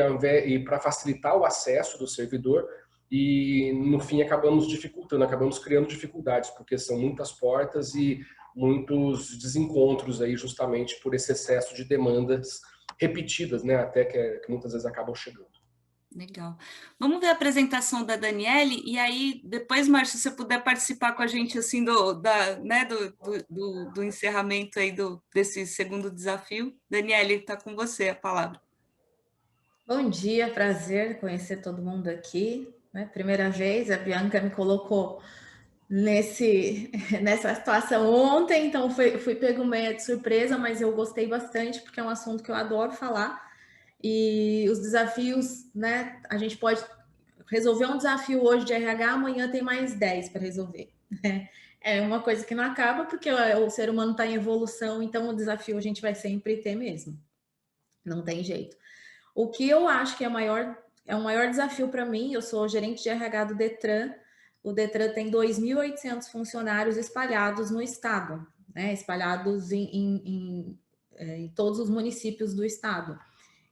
para facilitar o acesso do servidor, e no fim acabamos dificultando, acabamos criando dificuldades, porque são muitas portas e muitos desencontros aí justamente por esse excesso de demandas repetidas, né, até que muitas vezes acabam chegando. Legal. Vamos ver a apresentação da Daniele, e aí depois, Márcio, se você puder participar com a gente assim do encerramento aí desse segundo desafio. Daniele, está com você a palavra. Bom dia, prazer conhecer todo mundo aqui, né? Primeira vez, a Bianca me colocou nessa situação ontem, então fui pego meio de surpresa, mas eu gostei bastante, porque é um assunto que eu adoro falar. E os desafios, né? A gente pode resolver um desafio hoje de RH, amanhã tem mais 10 para resolver. É uma coisa que não acaba, porque o ser humano está em evolução, então o desafio a gente vai sempre ter mesmo. Não tem jeito. O que eu acho que é o maior desafio para mim, eu sou gerente de RH do Detran. O Detran tem 2.800 funcionários espalhados no estado, né? Espalhados em todos os municípios do estado.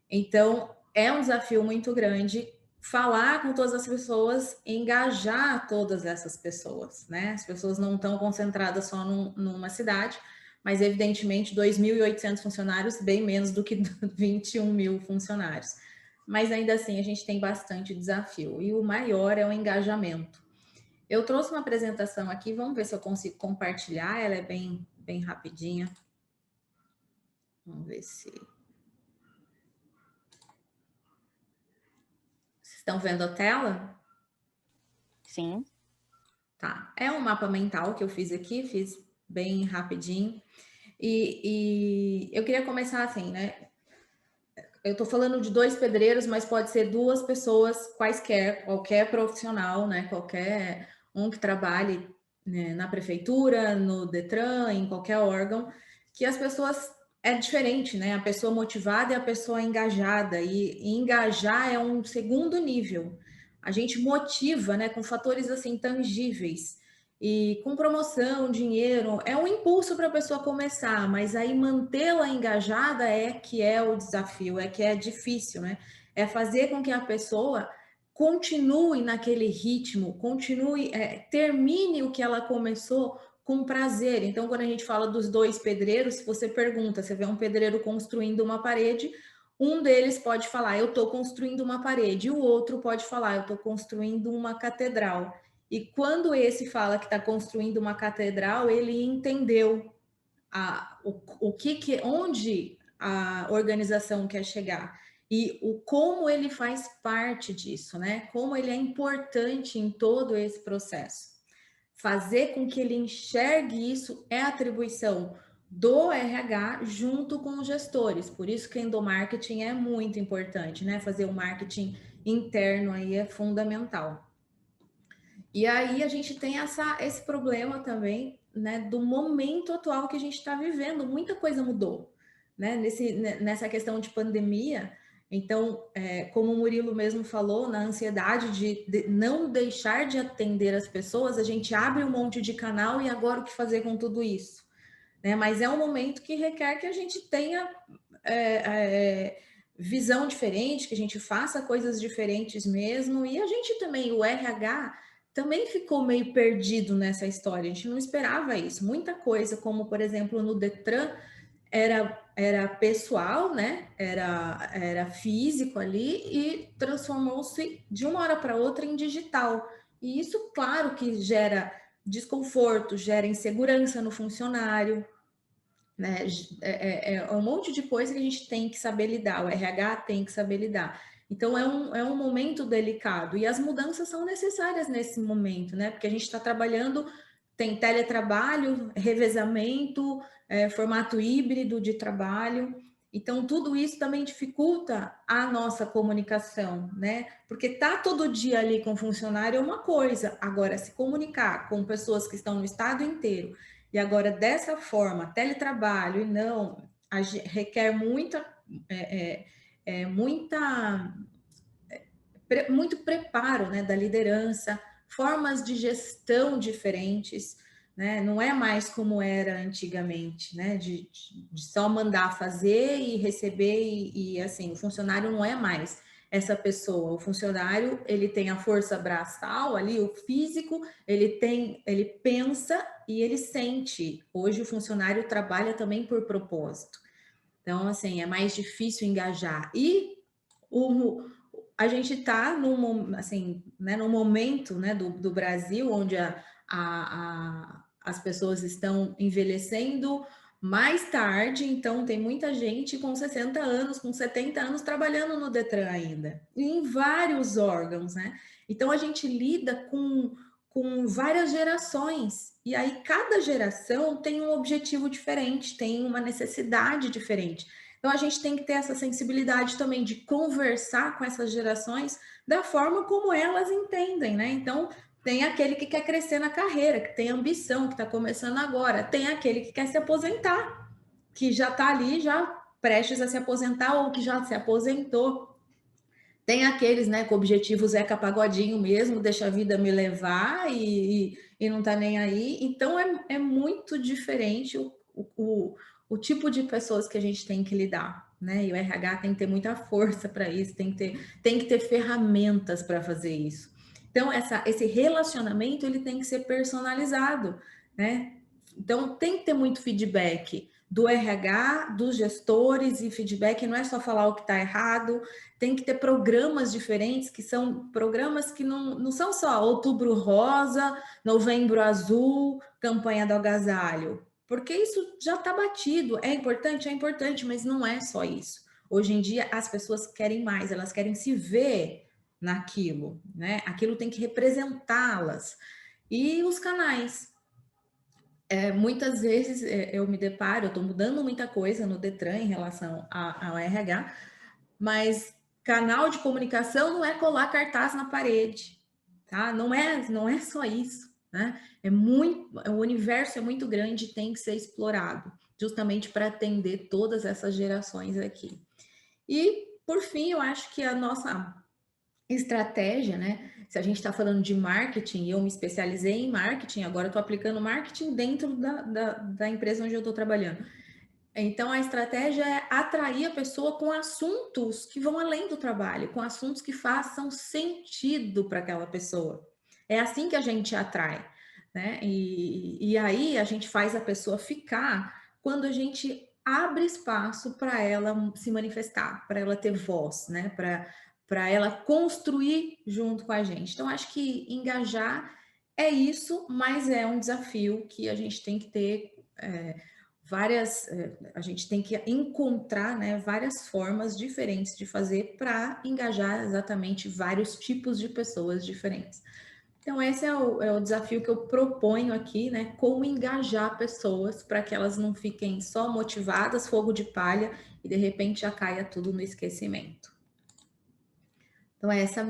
Então, é um desafio muito grande falar com todas as pessoas, engajar todas essas pessoas, né? As pessoas não estão concentradas só numa cidade, mas evidentemente 2.800 funcionários, bem menos do que 21 mil funcionários. Mas ainda assim, a gente tem bastante desafio. E o maior é o engajamento. Eu trouxe uma apresentação aqui, vamos ver se eu consigo compartilhar, ela é bem rapidinha. Vamos ver se... Estão vendo a tela? Sim. Tá. É um mapa mental que eu fiz aqui, fiz bem rapidinho. E eu queria começar assim, né? Eu tô falando de 2 pedreiros, mas pode ser 2 pessoas quaisquer, qualquer profissional, né? Qualquer um que trabalhe, né, na prefeitura, no Detran, em qualquer órgão, que as pessoas... É diferente, né? A pessoa motivada e a pessoa engajada. E engajar é um segundo nível. A gente motiva, né? Com fatores assim tangíveis. E com promoção, dinheiro, é um impulso para a pessoa começar, mas aí mantê-la engajada é que é o desafio, é que é difícil, né? É fazer com que a pessoa continue naquele ritmo, termine o que ela começou com prazer. Então, quando a gente fala dos 2 pedreiros, se você pergunta, você vê um pedreiro construindo uma parede, um deles pode falar, eu estou construindo uma parede, e o outro pode falar, eu estou construindo uma catedral. E quando esse fala que está construindo uma catedral, ele entendeu onde a organização quer chegar e como ele faz parte disso, né? Como ele é importante em todo esse processo. Fazer com que ele enxergue isso é atribuição do RH junto com os gestores. Por isso que endomarketing é muito importante, né? Fazer o marketing interno aí é fundamental. E aí a gente tem esse problema também, né, do momento atual que a gente está vivendo. Muita coisa mudou, né, nessa questão de pandemia. Então, como o Murilo mesmo falou, na ansiedade de não deixar de atender as pessoas, a gente abre um monte de canal e agora o que fazer com tudo isso? Né? Mas é um momento que requer que a gente tenha visão diferente, que a gente faça coisas diferentes mesmo. E a gente também, o RH, também ficou meio perdido nessa história. A gente não esperava isso. Muita coisa, como por exemplo no Detran, era pessoal, né? Era físico ali e transformou-se de uma hora para outra em digital. E isso, claro, que gera desconforto, gera insegurança no funcionário, né? É um monte de coisa que a gente tem que saber lidar, o RH tem que saber lidar. Então, é um momento delicado e as mudanças são necessárias nesse momento, né? Porque a gente está trabalhando, tem teletrabalho, revezamento, formato híbrido de trabalho. Então, tudo isso também dificulta a nossa comunicação, né? Porque tá todo dia ali com funcionário é uma coisa, agora se comunicar com pessoas que estão no estado inteiro e agora dessa forma, teletrabalho e não, requer muito preparo, né, da liderança, formas de gestão diferentes, né? Não é mais como era antigamente, né? De só mandar fazer e receber e assim, o funcionário não é mais essa pessoa. O funcionário, ele tem a força braçal ali, o físico, ele pensa e ele sente. Hoje o funcionário trabalha também por propósito. Então, assim, é mais difícil engajar. E a gente está assim, né, num momento, né, do Brasil onde as pessoas estão envelhecendo mais tarde, então tem muita gente com 60 anos, com 70 anos trabalhando no Detran ainda, em vários órgãos, né? Então a gente lida com várias gerações, e aí cada geração tem um objetivo diferente, tem uma necessidade diferente. Então, a gente tem que ter essa sensibilidade também de conversar com essas gerações da forma como elas entendem, né? Então, tem aquele que quer crescer na carreira, que tem ambição, que está começando agora. Tem aquele que quer se aposentar, que já está ali, já prestes a se aposentar ou que já se aposentou. Tem aqueles, né, com objetivos Zeca Pagodinho mesmo, deixa a vida me levar e não está nem aí. Então, é muito diferente o tipo de pessoas que a gente tem que lidar, né? E o RH tem que ter muita força para isso, tem que ter ferramentas para fazer isso. Então, esse relacionamento, ele tem que ser personalizado, né? Então, tem que ter muito feedback do RH, dos gestores, e feedback não é só falar o que está errado, tem que ter programas diferentes, que são programas que não são só Outubro Rosa, Novembro Azul, campanha do agasalho, porque isso já está batido. É importante, mas não é só isso. Hoje em dia, as pessoas querem mais, elas querem se ver naquilo, né? Aquilo tem que representá-las. E os canais. Muitas vezes eu me deparo, eu estou mudando muita coisa no Detran em relação ao RH, mas canal de comunicação não é colar cartaz na parede, tá? Não é só isso, né? O universo é muito grande, tem que ser explorado, justamente para atender todas essas gerações aqui. E, por fim, eu acho que a nossa estratégia, né? Se a gente está falando de marketing, eu me especializei em marketing, agora estou aplicando marketing dentro da empresa onde eu estou trabalhando. Então, a estratégia é atrair a pessoa com assuntos que vão além do trabalho, com assuntos que façam sentido para aquela pessoa. É assim que a gente atrai, né? E aí a gente faz a pessoa ficar quando a gente abre espaço para ela se manifestar, para ela ter voz, né? Para ela construir junto com a gente. Então, acho que engajar é isso, mas é um desafio que a gente tem que ter a gente tem que encontrar, né, várias formas diferentes de fazer para engajar exatamente vários tipos de pessoas diferentes. Então, esse é o desafio que eu proponho aqui, né? Como engajar pessoas para que elas não fiquem só motivadas, fogo de palha, e de repente já caia tudo no esquecimento. Então, essa é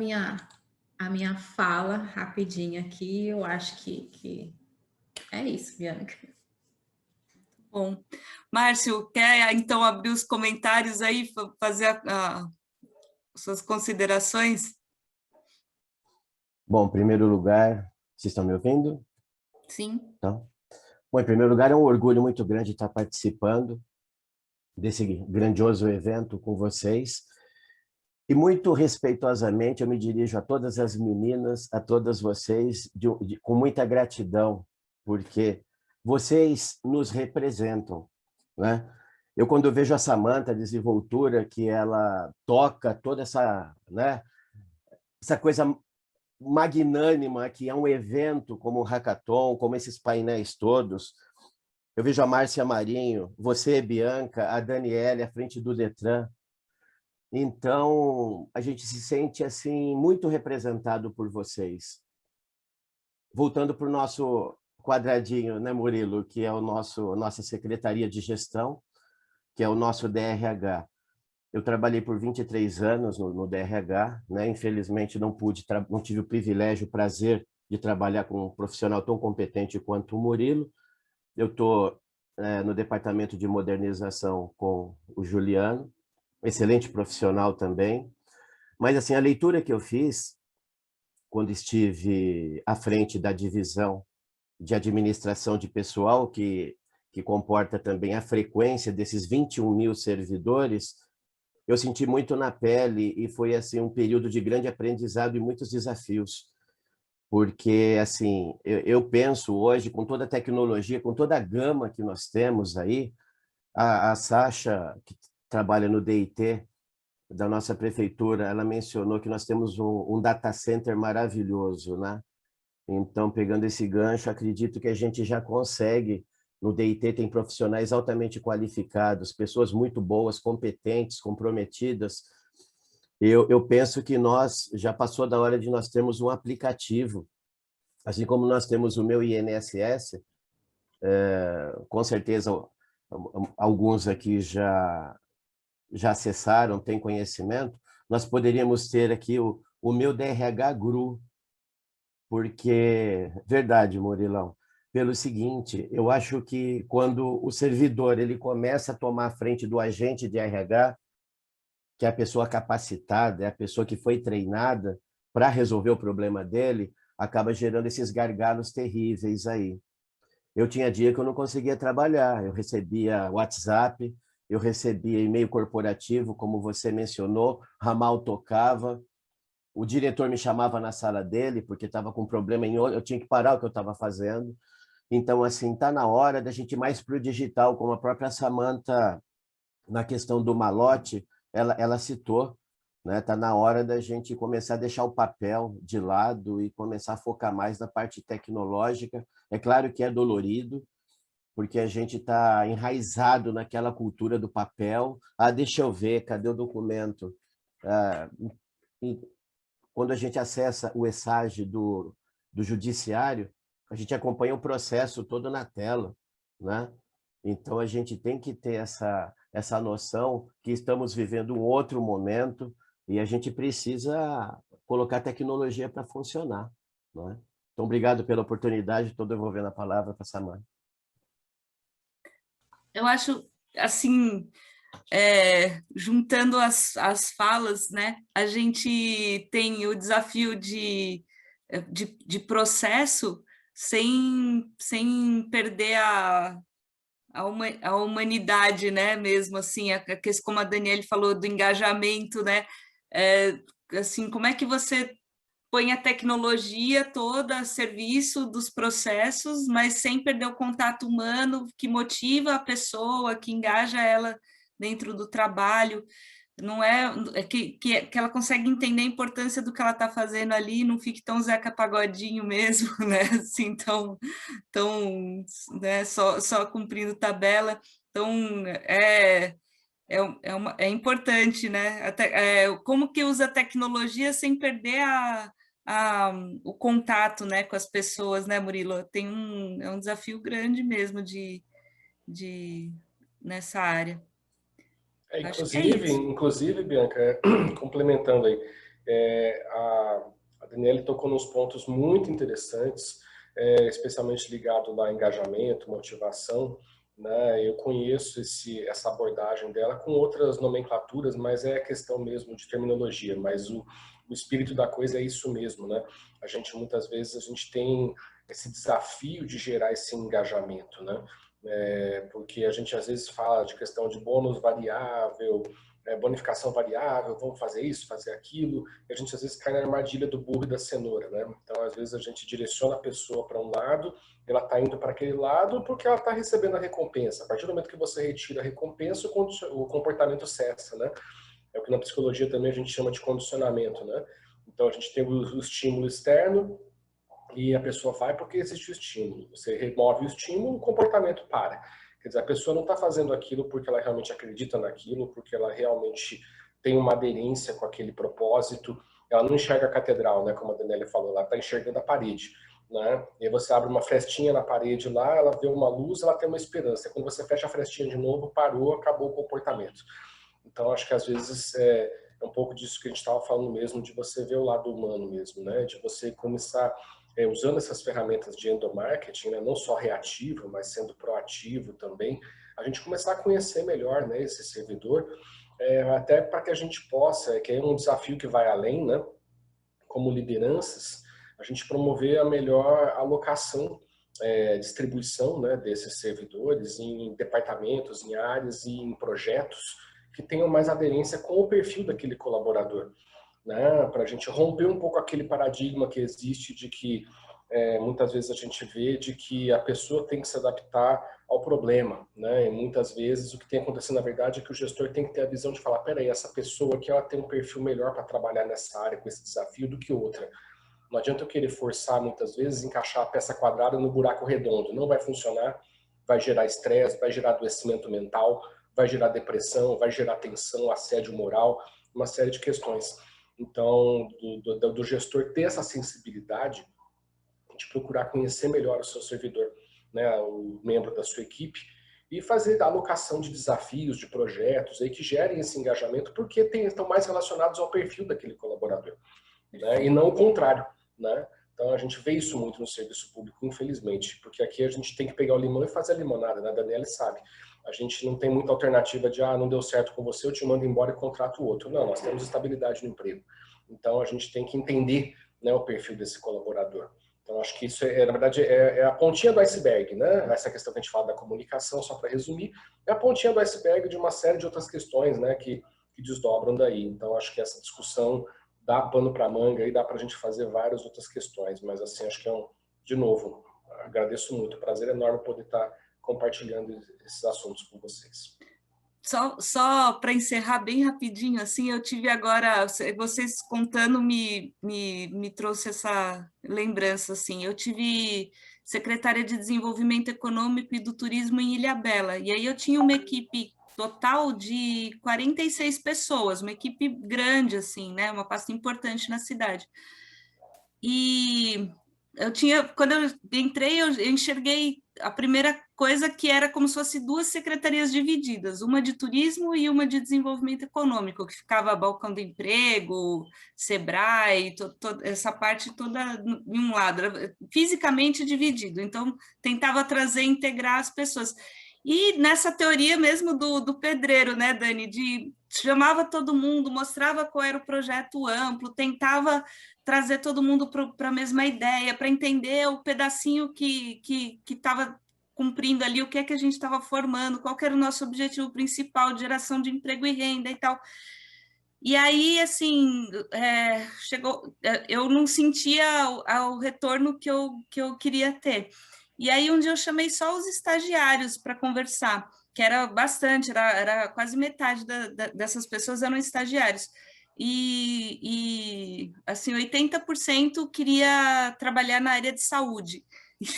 a minha fala rapidinha aqui. Eu acho que é isso, Bianca. Bom, Márcio, quer então abrir os comentários aí, fazer suas considerações? Bom, em primeiro lugar, vocês estão me ouvindo? Sim. Então, bom, em primeiro lugar, é um orgulho muito grande estar participando desse grandioso evento com vocês. E muito respeitosamente eu me dirijo a todas as meninas, a todas vocês, com muita gratidão, porque vocês nos representam, né? Eu, quando eu vejo a Samantha, a desenvoltura, que ela toca toda essa, né, essa coisa magnânima, que é um evento como o Hackathon, como esses painéis todos, eu vejo a Márcia Marinho, você, Bianca, a Daniele, à frente do Detran. Então, a gente se sente assim muito representado por vocês. Voltando para o nosso quadradinho, né, Murilo, que é nossa Secretaria de Gestão, que é o nosso DRH. Eu trabalhei por 23 anos no DRH, né? Infelizmente não tive o privilégio, o prazer de trabalhar com um profissional tão competente quanto o Murilo. Eu estou no departamento de modernização com o Juliano, excelente profissional também. Mas assim, a leitura que eu fiz quando estive à frente da divisão de administração de pessoal, que comporta também a frequência desses 21 mil servidores, eu senti muito na pele e foi assim um período de grande aprendizado e muitos desafios. Porque assim, eu penso hoje, com toda a tecnologia, com toda a gama que nós temos aí, a Sasha, que trabalha no DIT da nossa prefeitura, ela mencionou que nós temos um data center maravilhoso, né? Então, pegando esse gancho, acredito que a gente já consegue, no DIT tem profissionais altamente qualificados, pessoas muito boas, competentes, comprometidas. Eu penso que já passou da hora de nós termos um aplicativo, assim como nós temos o meu INSS, com certeza alguns aqui já acessaram, têm conhecimento, nós poderíamos ter aqui o meu DRH GRU, porque, verdade, Murilão, pelo seguinte, eu acho que quando o servidor ele começa a tomar a frente do agente de RH, que é a pessoa capacitada, é a pessoa que foi treinada para resolver o problema dele, acaba gerando esses gargalos terríveis aí. Eu tinha dia que eu não conseguia trabalhar, eu recebia WhatsApp, eu recebia e-mail corporativo, como você mencionou, ramal tocava, o diretor me chamava na sala dele, porque estava com problema eu tinha que parar o que eu estava fazendo. Então, assim, está na hora da gente ir mais para o digital, como a própria Samantha, na questão do malote, ela citou, né? Está na hora da gente começar a deixar o papel de lado e começar a focar mais na parte tecnológica. É claro que é dolorido, porque a gente está enraizado naquela cultura do papel. Deixa eu ver, cadê o documento? Quando a gente acessa o ESAG do Judiciário, a gente acompanha o processo todo na tela, né? Então, a gente tem que ter essa noção que estamos vivendo um outro momento e a gente precisa colocar tecnologia para funcionar, né? Então, obrigado pela oportunidade, estou devolvendo a palavra para a Samantha. Eu acho, assim, juntando as falas, né? A gente tem o desafio de processo sem perder a humanidade, né? Mesmo assim, como a Daniele falou do engajamento, né? Assim, como é que você põe a tecnologia toda a serviço dos processos, mas sem perder o contato humano que motiva a pessoa, que engaja ela dentro do trabalho, não que ela consegue entender a importância do que ela está fazendo ali, não fique tão Zeca Pagodinho mesmo, né? Assim, tão né? Só cumprindo tabela. Então, é importante, né? Como que usa a tecnologia sem perder o contato, né, com as pessoas, né, Murilo? É um desafio grande mesmo nessa área. Acho que é isso. Inclusive, Bianca, complementando aí, A Daniele tocou nos pontos muito interessantes, especialmente ligado lá a engajamento, motivação, né? Eu conheço essa abordagem dela com outras nomenclaturas, mas é questão mesmo de terminologia, mas o espírito da coisa é isso mesmo, né? Muitas vezes a gente tem esse desafio de gerar esse engajamento, né? Porque a gente às vezes fala de questão de bônus variável, bonificação variável, vamos fazer isso, fazer aquilo, e a gente às vezes cai na armadilha do burro e da cenoura, né? Então, às vezes a gente direciona a pessoa para um lado, ela está indo para aquele lado porque ela está recebendo a recompensa. A partir do momento que você retira a recompensa, o comportamento cessa, né? É o que na psicologia também a gente chama de condicionamento, né? Então, a gente tem o estímulo externo e a pessoa vai porque existe o estímulo. Você remove o estímulo, o comportamento para. Quer dizer, a pessoa não está fazendo aquilo porque ela realmente acredita naquilo, porque ela realmente tem uma aderência com aquele propósito. Ela não enxerga a catedral, né, como a Daniele falou, ela está enxergando a parede, né? E aí você abre uma frestinha na parede lá, ela vê uma luz, ela tem uma esperança. Quando você fecha a frestinha de novo, parou, acabou o comportamento. Então, acho que às vezes é um pouco disso que a gente estava falando mesmo, de você ver o lado humano mesmo, né? De você começar usando essas ferramentas de endomarketing, né, não só reativo, mas sendo proativo também, a gente começar a conhecer melhor, né, esse servidor, até para que a gente possa, que é um desafio que vai além, né, como lideranças, a gente promover a melhor alocação, distribuição, né, desses servidores em departamentos, em áreas e em projetos que tenham mais aderência com o perfil daquele colaborador, né, para a gente romper um pouco aquele paradigma que existe de que muitas vezes a gente vê de que a pessoa tem que se adaptar ao problema, né, e muitas vezes o que tem acontecido na verdade é que o gestor tem que ter a visão de falar, peraí, essa pessoa aqui ela tem um perfil melhor para trabalhar nessa área com esse desafio do que outra. Não adianta eu querer forçar muitas vezes, encaixar a peça quadrada no buraco redondo, não vai funcionar, vai gerar estresse, vai gerar adoecimento mental, vai gerar depressão, vai gerar tensão, assédio moral, uma série de questões. Então, do gestor ter essa sensibilidade de procurar conhecer melhor o seu servidor, né, o membro da sua equipe, e fazer a alocação de desafios, de projetos aí que gerem esse engajamento, porque estão mais relacionados ao perfil daquele colaborador, né, e não o contrário, né? Então, a gente vê isso muito no serviço público, infelizmente, porque aqui a gente tem que pegar o limão e fazer a limonada, né? A Daniele sabe. A gente não tem muita alternativa de, não deu certo com você, eu te mando embora e contrato o outro. Não, nós temos estabilidade no emprego. Então, a gente tem que entender, né, o perfil desse colaborador. Então, acho que isso, na verdade, é a pontinha do iceberg, né? Essa questão que a gente fala da comunicação, só para resumir, é a pontinha do iceberg de uma série de outras questões, né, que desdobram daí. Então, acho que essa discussão dá pano para manga e dá para a gente fazer várias outras questões, mas assim, acho que de novo, agradeço muito, prazer enorme poder estar compartilhando esses assuntos com vocês. Só para encerrar bem rapidinho, assim, eu tive agora, vocês contando me trouxe essa lembrança, assim, eu tive secretária de Desenvolvimento Econômico e do Turismo em Ilhabela, e aí eu tinha uma equipe total de 46 pessoas, uma equipe grande, assim, né, uma pasta importante na cidade. E quando eu entrei, eu enxerguei a primeira coisa que era como se fosse duas secretarias divididas, uma de turismo e uma de desenvolvimento econômico, que ficava balcão do emprego, Sebrae, essa parte toda em um lado, fisicamente dividido. Então, tentava integrar as pessoas. E nessa teoria mesmo do pedreiro, né, Dani, chamava todo mundo, mostrava qual era o projeto amplo, tentava trazer todo mundo para a mesma ideia, para entender o pedacinho que estava cumprindo ali, o que é que a gente estava formando, qual que era o nosso objetivo principal de geração de emprego e renda e tal. E aí, assim, eu não sentia o retorno que eu queria ter. E aí, um dia eu chamei só os estagiários para conversar, que era bastante, era quase metade dessas pessoas eram estagiários. E assim, 80% queria trabalhar na área de saúde.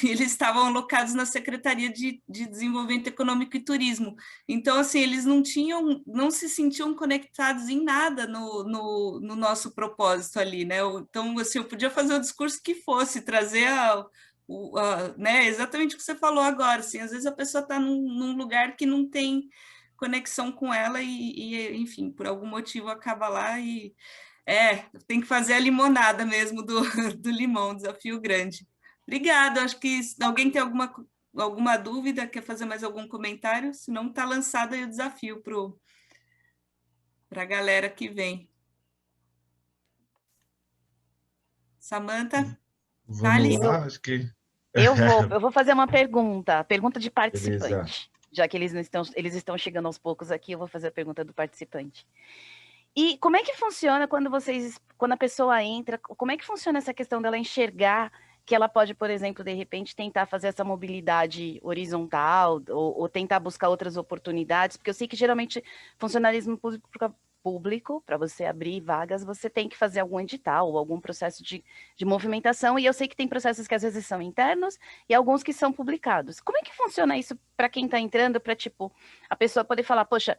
Eles estavam alocados na Secretaria de Desenvolvimento Econômico e Turismo. Então, assim, eles não se sentiam conectados em nada no nosso propósito ali, né? Então, assim, eu podia fazer o discurso que fosse, trazer né, exatamente o que você falou agora, assim, às vezes a pessoa está num lugar que não tem conexão com ela e, enfim, por algum motivo acaba lá e Tem que fazer a limonada mesmo do limão, desafio grande. Obrigada, acho que se alguém tem alguma dúvida, quer fazer mais algum comentário, senão está lançado aí o desafio para a galera que vem. Samantha? Vamos lá, acho que... Eu vou fazer uma pergunta de participante. Beleza. Já que eles estão chegando aos poucos aqui, eu vou fazer a pergunta do participante. E como é que funciona quando a pessoa entra, como é que funciona essa questão dela enxergar que ela pode, por exemplo, de repente, tentar fazer essa mobilidade horizontal ou tentar buscar outras oportunidades? Porque eu sei que, geralmente, funcionalismo público, para você abrir vagas, você tem que fazer algum edital ou algum processo de movimentação, e eu sei que tem processos que às vezes são internos e alguns que são publicados. Como é que funciona isso para quem está entrando, para, tipo, a pessoa poder falar, poxa,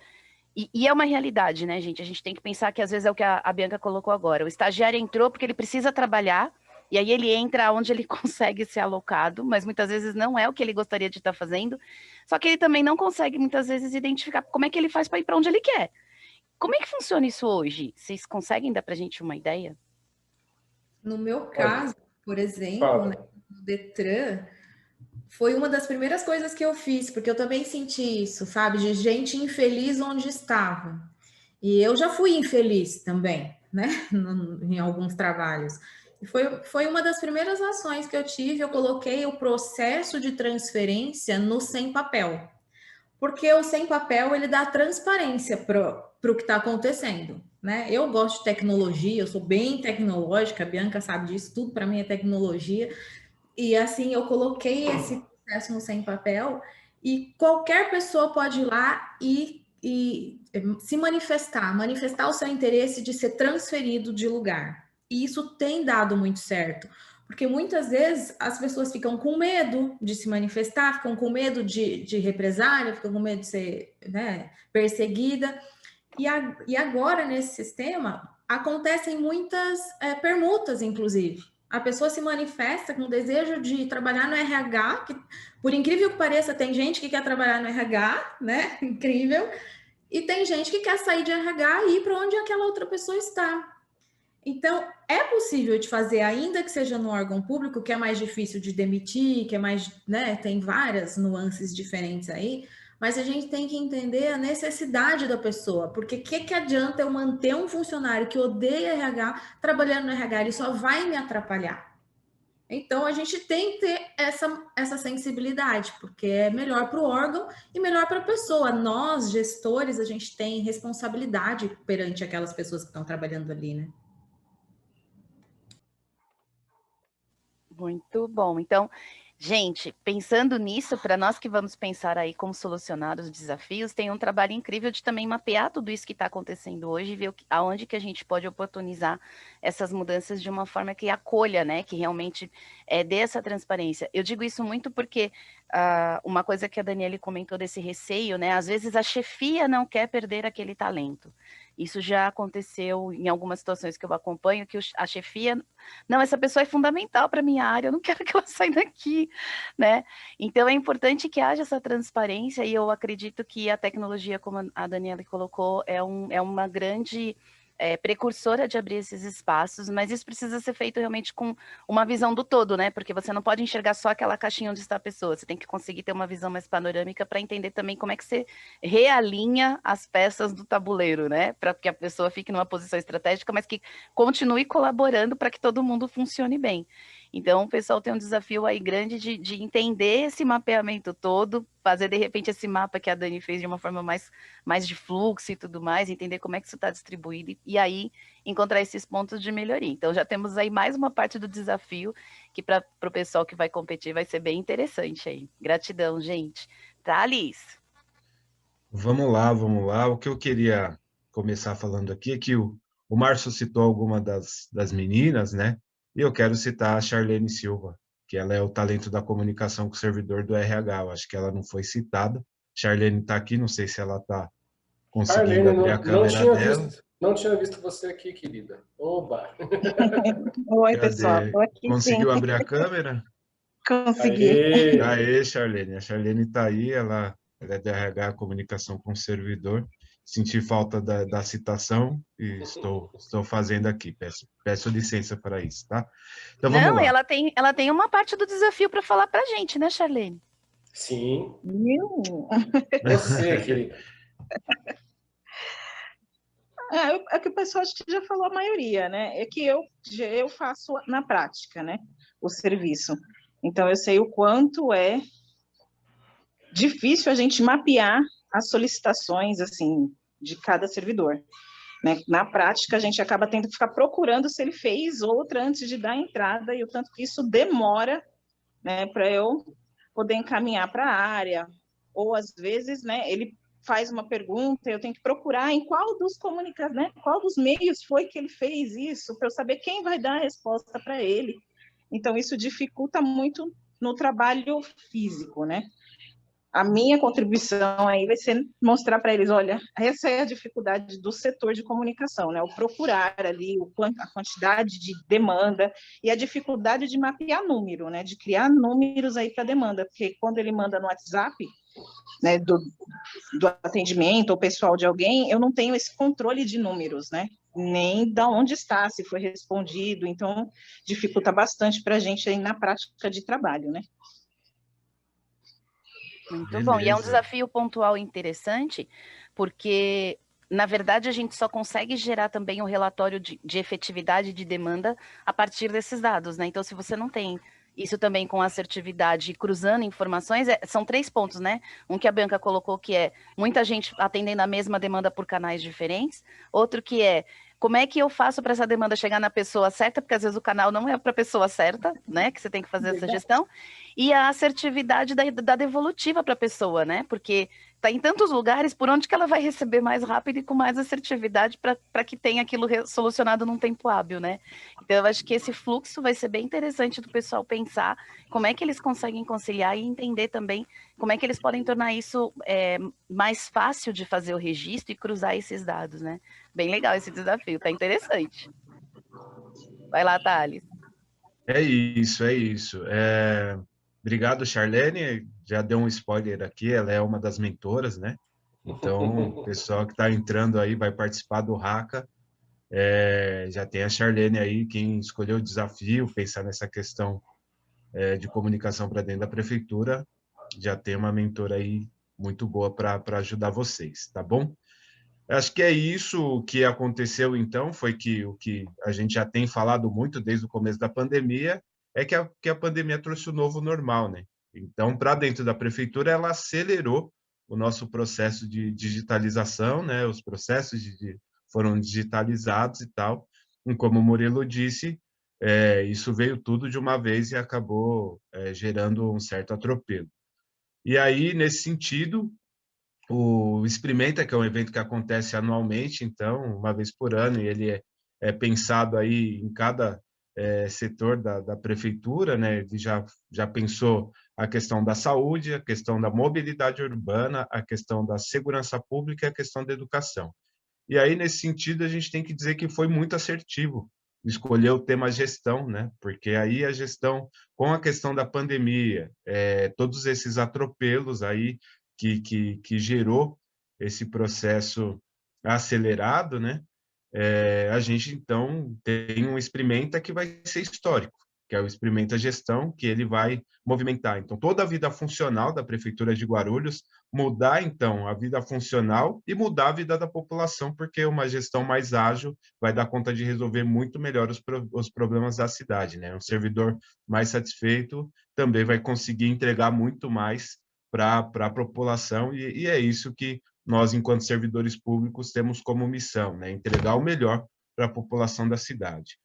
e é uma realidade, né, gente? A gente tem que pensar que às vezes é o que a Bianca colocou agora. O estagiário entrou porque ele precisa trabalhar, e aí ele entra onde ele consegue ser alocado, mas muitas vezes não é o que ele gostaria de estar fazendo, só que ele também não consegue, muitas vezes, identificar como é que ele faz para ir para onde ele quer. Como é que funciona isso hoje? Vocês conseguem dar para a gente uma ideia? No meu caso, por exemplo, né, no Detran, foi uma das primeiras coisas que eu fiz, porque eu também senti isso, sabe? De gente infeliz onde estava. E eu já fui infeliz também, né? Em alguns trabalhos. E foi uma das primeiras ações que eu tive, eu coloquei o processo de transferência no sem papel. Porque o sem papel, ele dá transparência para o que está acontecendo, né? Eu gosto de tecnologia, eu sou bem tecnológica, a Bianca sabe disso, tudo para mim é tecnologia. E assim, eu coloquei esse processo no sem papel e qualquer pessoa pode ir lá e se manifestar o seu interesse de ser transferido de lugar. E isso tem dado muito certo. Porque muitas vezes as pessoas ficam com medo de se manifestar, ficam com medo de represália, ficam com medo de ser, né, perseguida. E agora, nesse sistema, acontecem muitas permutas, inclusive. A pessoa se manifesta com o desejo de trabalhar no RH, que, por incrível que pareça, tem gente que quer trabalhar no RH, né? Incrível. E tem gente que quer sair de RH e ir para onde aquela outra pessoa está. Então, é possível de fazer, ainda que seja no órgão público, que é mais difícil de demitir, que é mais, né, tem várias nuances diferentes aí, mas a gente tem que entender a necessidade da pessoa, porque o que adianta eu manter um funcionário que odeia RH trabalhando no RH, ele só vai me atrapalhar. Então, a gente tem que ter essa sensibilidade, porque é melhor para o órgão e melhor para a pessoa. Nós, gestores, a gente tem responsabilidade perante aquelas pessoas que estão trabalhando ali, né? Muito bom. Então, gente, pensando nisso, para nós que vamos pensar aí como solucionar os desafios, tem um trabalho incrível de também mapear tudo isso que está acontecendo hoje e ver aonde que a gente pode oportunizar essas mudanças de uma forma que acolha, né, que realmente dê essa transparência. Eu digo isso muito porque uma coisa que a Daniele comentou desse receio, né, às vezes a chefia não quer perder aquele talento. Isso já aconteceu em algumas situações que eu acompanho, que a chefia, não, essa pessoa é fundamental para a minha área, eu não quero que ela saia daqui, né? Então, é importante que haja essa transparência e eu acredito que a tecnologia, como a Daniela colocou, é uma grande precursora de abrir esses espaços, mas isso precisa ser feito realmente com uma visão do todo, né? Porque você não pode enxergar só aquela caixinha onde está a pessoa, você tem que conseguir ter uma visão mais panorâmica para entender também como é que você realinha as peças do tabuleiro, né? Para que a pessoa fique numa posição estratégica, mas que continue colaborando para que todo mundo funcione bem. Então, o pessoal tem um desafio aí grande de entender esse mapeamento todo, fazer, de repente, esse mapa que a Dani fez de uma forma mais de fluxo e tudo mais, entender como é que isso está distribuído e aí encontrar esses pontos de melhoria. Então, já temos aí mais uma parte do desafio que para o pessoal que vai competir vai ser bem interessante aí. Gratidão, gente. Thales? Vamos lá, vamos lá. O que eu queria começar falando aqui é que o Márcio citou alguma das meninas, né? E eu quero citar a Charlene Silva, que ela é o talento da comunicação com o servidor do RH. Eu acho que ela não foi citada. Charlene está aqui, não sei se ela está conseguindo abrir a câmera dela. Não tinha visto você aqui, querida. Oba! Oi, Cadê? pessoal. Estou aqui, Conseguiu sim. abrir a câmera? Consegui. Aê, Charlene. A Charlene está aí, ela é da RH Comunicação com o Servidor. senti falta da citação e estou fazendo aqui. Peço licença para isso, tá? Então vamos Não, lá. ela tem uma parte do desafio para falar para a gente, né, Charlene? Sim. Você, querida. É que o pessoal acho que já falou a maioria, né? É que eu faço na prática, né? O serviço. Então, eu sei o quanto é difícil a gente mapear as solicitações, assim, de cada servidor. Né? Na prática, a gente acaba tendo que ficar procurando se ele fez outra antes de dar a entrada, e o tanto que isso demora, né, para eu poder encaminhar para a área, ou às vezes, né, ele faz uma pergunta, eu tenho que procurar em qual dos né, qual dos meios foi que ele fez isso, para eu saber quem vai dar a resposta para ele. Então, isso dificulta muito no trabalho físico, né? A minha contribuição aí vai ser mostrar para eles, olha, essa é a dificuldade do setor de comunicação, né? O procurar ali a quantidade de demanda e a dificuldade de mapear número, né? De criar números aí para demanda, porque quando ele manda no WhatsApp, né, do atendimento ou pessoal de alguém, eu não tenho esse controle de números, né? Nem da onde está, se foi respondido, então dificulta bastante para a gente aí na prática de trabalho, né? Muito bom. E é um desafio pontual interessante, porque, na verdade, a gente só consegue gerar também um relatório de efetividade de demanda a partir desses dados, né? Então, se você não tem isso também com assertividade, cruzando informações, são 3 pontos, né? Um que a Bianca colocou, que é muita gente atendendo a mesma demanda por canais diferentes. Outro que é, como é que eu faço para essa demanda chegar na pessoa certa? Porque às vezes o canal não é para a pessoa certa, né? Que você tem que fazer essa gestão. E a assertividade da devolutiva para a pessoa, né? Porque está em tantos lugares, por onde que ela vai receber mais rápido e com mais assertividade para que tenha aquilo solucionado num tempo hábil, né? Então, eu acho que esse fluxo vai ser bem interessante do pessoal pensar como é que eles conseguem conciliar e entender também como é que eles podem tornar isso mais fácil de fazer o registro e cruzar esses dados, né? Bem legal esse desafio, tá interessante. Vai lá, Thales. É isso, é isso. Obrigado, Charlene. Já deu um spoiler aqui, ela é uma das mentoras, né? Então, o pessoal que está entrando aí vai participar do Haka. Já tem a Charlene aí, quem escolheu o desafio, pensar nessa questão de comunicação para dentro da prefeitura, já tem uma mentora aí muito boa para ajudar vocês, tá bom? Acho que é isso que aconteceu, então, foi que o que a gente já tem falado muito desde o começo da pandemia, é que a pandemia trouxe o novo normal, né? Então, para dentro da prefeitura, ela acelerou o nosso processo de digitalização, né? Os processos foram digitalizados e tal. E como o Murilo disse, isso veio tudo de uma vez e acabou gerando um certo atropelo. E aí, nesse sentido, o Experimenta, que é um evento que acontece anualmente, então, uma vez por ano, e ele é pensado aí em cada setor da prefeitura, né? Ele já pensou a questão da saúde, a questão da mobilidade urbana, a questão da segurança pública e a questão da educação. E aí, nesse sentido, a gente tem que dizer que foi muito assertivo escolher o tema gestão, né? Porque aí a gestão, com a questão da pandemia, todos esses atropelos aí que gerou esse processo acelerado, né? A gente, então, tem um Experimenta que vai ser histórico, que é o Experimenta Gestão, que ele vai movimentar, então, toda a vida funcional da Prefeitura de Guarulhos, mudar, então, a vida funcional e mudar a vida da população, porque uma gestão mais ágil vai dar conta de resolver muito melhor os problemas da cidade, né? Um servidor mais satisfeito também vai conseguir entregar muito mais para a população, e é isso que nós, enquanto servidores públicos, temos como missão, né? Entregar o melhor para a população da cidade.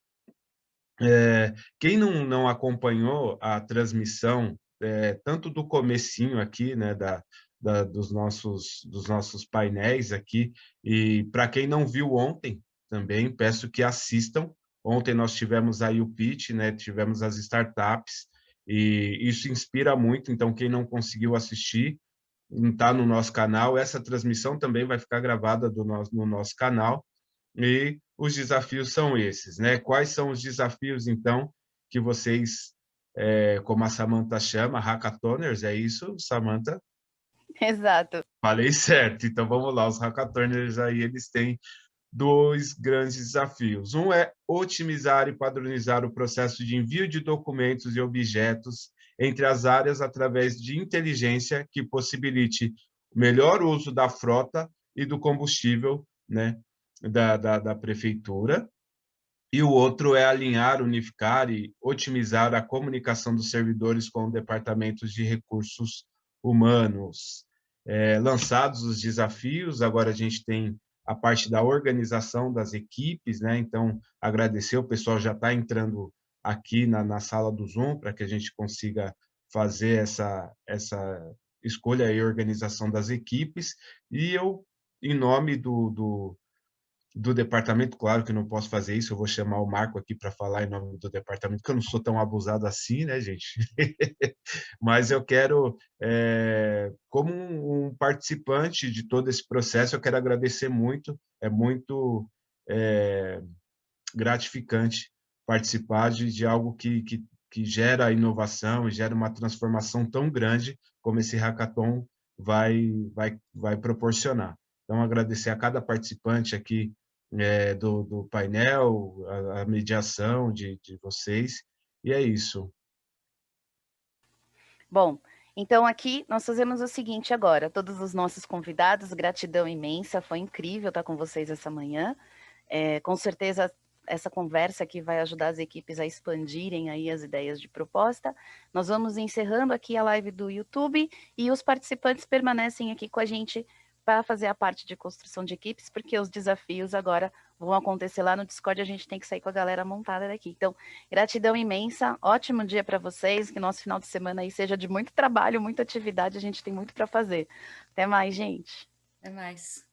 Quem não acompanhou a transmissão, tanto do comecinho aqui, né, dos nossos painéis aqui, e para quem não viu ontem, também peço que assistam. Ontem nós tivemos aí o pitch, né, tivemos as startups, e isso inspira muito, então quem não conseguiu assistir, está no nosso canal. Essa transmissão também vai ficar gravada no nosso canal. E os desafios são esses, né? Quais são os desafios, então, que vocês, como a Samantha chama, hackathoners, é isso, Samantha? Exato. Falei certo. Então vamos lá, os hackathoners aí, eles têm 2 grandes desafios. Um é otimizar e padronizar o processo de envio de documentos e objetos entre as áreas através de inteligência que possibilite o melhor uso da frota e do combustível, né, da prefeitura. E o outro é alinhar, unificar e otimizar a comunicação dos servidores com departamentos de recursos humanos. Lançados os desafios, agora a gente tem a parte da organização das equipes, né? Então, agradecer, o pessoal já está entrando aqui na sala do Zoom para que a gente consiga fazer essa escolha e organização das equipes. E eu, em nome do departamento, claro que eu não posso fazer isso, eu vou chamar o Marco aqui para falar em nome do departamento, que eu não sou tão abusado assim, né, gente? Mas eu quero, como um participante de todo esse processo, eu quero agradecer muito, é muito gratificante participar de algo que gera inovação e gera uma transformação tão grande como esse hackathon vai proporcionar. Então, agradecer a cada participante aqui do painel, a mediação de vocês, e é isso. Bom, então aqui nós fazemos o seguinte agora, todos os nossos convidados, gratidão imensa, foi incrível estar com vocês essa manhã, com certeza essa conversa aqui vai ajudar as equipes a expandirem aí as ideias de proposta. Nós vamos encerrando aqui a live do YouTube e os participantes permanecem aqui com a gente para fazer a parte de construção de equipes, porque os desafios agora vão acontecer lá no Discord, a gente tem que sair com a galera montada daqui. Então, gratidão imensa, ótimo dia para vocês, que nosso final de semana aí seja de muito trabalho, muita atividade, a gente tem muito para fazer. Até mais, gente. Até mais.